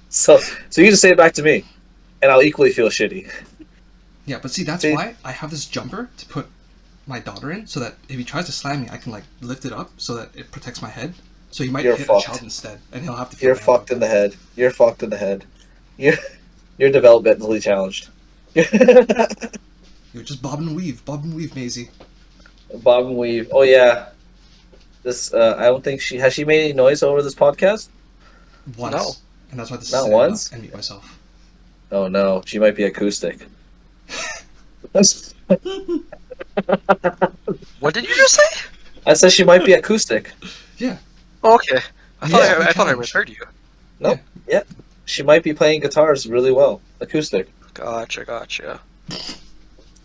Speaker 3: So you just say it back to me, and I'll equally feel shitty.
Speaker 1: Yeah, but see, that's why I have this jumper to put my daughter in, so that if he tries to slam me, I can like lift it up so that it protects my head. So he might hit a child instead, and he'll have to.
Speaker 3: You're fucked in the head. You're fucked in the head. You're developmentally challenged.
Speaker 1: You're just bob and weave, Maisie.
Speaker 3: Bob and weave. Oh yeah. This I don't think has she made any noise over this podcast?
Speaker 1: Once. No. And that's why this
Speaker 3: not once.
Speaker 1: And mute myself.
Speaker 3: Oh no, she might be acoustic.
Speaker 2: What did you just say?
Speaker 3: I said she might be acoustic.
Speaker 1: Yeah.
Speaker 2: Oh, okay. I thought I misheard you.
Speaker 3: Nope. Yeah. She might be playing guitars really well. Acoustic.
Speaker 2: Gotcha.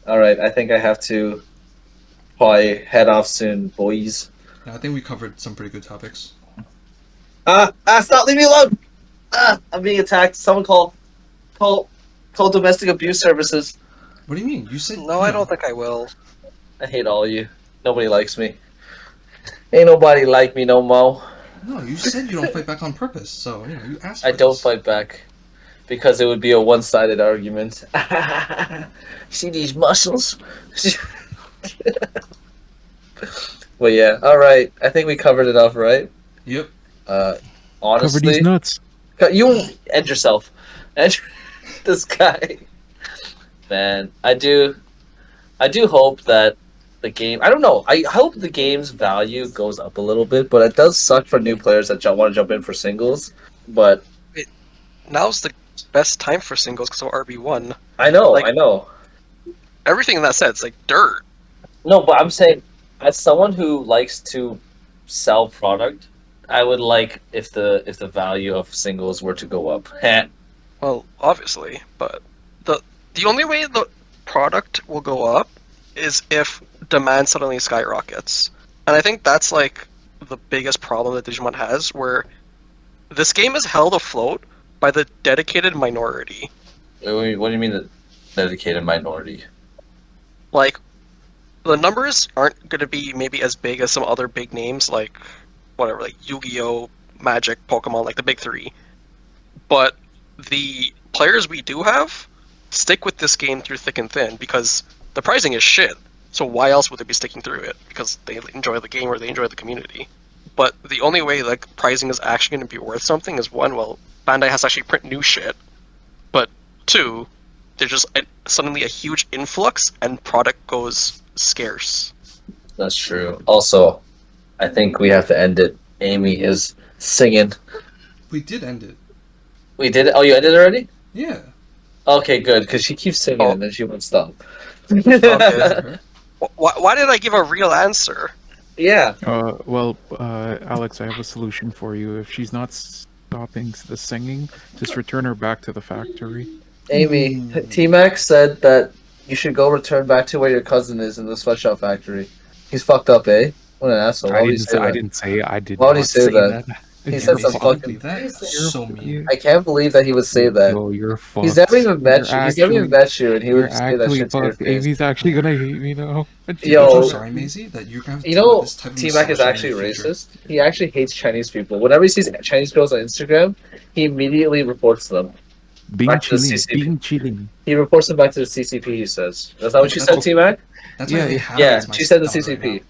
Speaker 3: Alright, I think I have to probably head off soon, boys.
Speaker 1: Yeah, I think we covered some pretty good topics.
Speaker 3: Stop, leave me alone! I'm being attacked. Someone call domestic abuse services.
Speaker 1: What do you mean? You said
Speaker 2: no. I don't think I will.
Speaker 3: I hate all of you. Nobody likes me. Ain't nobody like me no more.
Speaker 1: No, you said you don't fight back on purpose, so you asked.
Speaker 3: I don't fight back because it would be a one-sided argument. See these muscles? Well, yeah. All right. I think we covered enough, right?
Speaker 1: Yep.
Speaker 3: Honestly,
Speaker 5: Cover these nuts.
Speaker 3: you end yourself. End this guy. Man, I do hope that the game. I don't know. I hope the game's value goes up a little bit, but it does suck for new players that want to jump in for singles. But
Speaker 2: Now's the best time for singles because of RB1.
Speaker 3: I know.
Speaker 2: Everything in that set's like dirt.
Speaker 3: No, but I'm saying, as someone who likes to sell product, I would like if the value of singles were to go up.
Speaker 2: Well, obviously, but the only way the product will go up is if demand suddenly skyrockets. And I think that's like the biggest problem that Digimon has, where this game is held afloat by the dedicated minority.
Speaker 3: What do you mean the dedicated minority?
Speaker 2: Like, the numbers aren't going to be maybe as big as some other big names, like, whatever, like Yu-Gi-Oh!, Magic, Pokemon, like the big three. But the players we do have stick with this game through thick and thin, because the pricing is shit. So why else would they be sticking through it? Because they enjoy the game or they enjoy the community. But the only way like pricing is actually going to be worth something is one, well, Bandai has to actually print new shit. But two, there's just suddenly a huge influx and product goes scarce.
Speaker 3: That's true. Also, I think we have to end it. Amy is singing.
Speaker 1: We did end it.
Speaker 3: We did it? Oh, you ended it already?
Speaker 1: Yeah.
Speaker 3: Okay, good, because she keeps singing and then she won't stop.
Speaker 2: Okay. Why did I give a real answer?
Speaker 3: Yeah.
Speaker 5: Well, Alex, I have a solution for you. If she's not stopping the singing, just return her back to the factory.
Speaker 3: Amy, TMac said that you should go return back to where your cousin is in the sweatshop factory. He's fucked up, eh? What an asshole.
Speaker 5: I didn't say I did
Speaker 3: Why would he
Speaker 5: not
Speaker 3: say that? He said some
Speaker 1: Can't believe
Speaker 3: fucking.
Speaker 1: that. So mean.
Speaker 3: I can't believe that he would say that.
Speaker 5: Yo, you're fucked.
Speaker 3: He's never even met you. He's never even met you, and he
Speaker 5: You're
Speaker 3: would say that
Speaker 5: actually
Speaker 3: shit to your
Speaker 5: fucked.
Speaker 3: face.
Speaker 5: Amy's actually gonna hate me now.
Speaker 3: Yo.
Speaker 1: I'm so sorry, Maisie, that you're gonna have to
Speaker 3: You
Speaker 1: deal
Speaker 3: know,
Speaker 1: with this type of
Speaker 3: T-Mac is
Speaker 1: misogyny
Speaker 3: actually
Speaker 1: in the future.
Speaker 3: racist. He actually hates Chinese people. Whenever he sees Chinese girls on Instagram, he immediately reports them.
Speaker 5: Being
Speaker 3: Back to the
Speaker 5: chilling.
Speaker 3: CCP.
Speaker 5: Being chilling.
Speaker 3: He reports them back to the CCP, he says. Is that what you said, T-Mac?
Speaker 1: That's
Speaker 5: Yeah,
Speaker 1: why they
Speaker 5: yeah.
Speaker 1: have
Speaker 3: Yeah,
Speaker 1: it as my
Speaker 3: she said the
Speaker 1: style right
Speaker 3: CCP.
Speaker 1: now.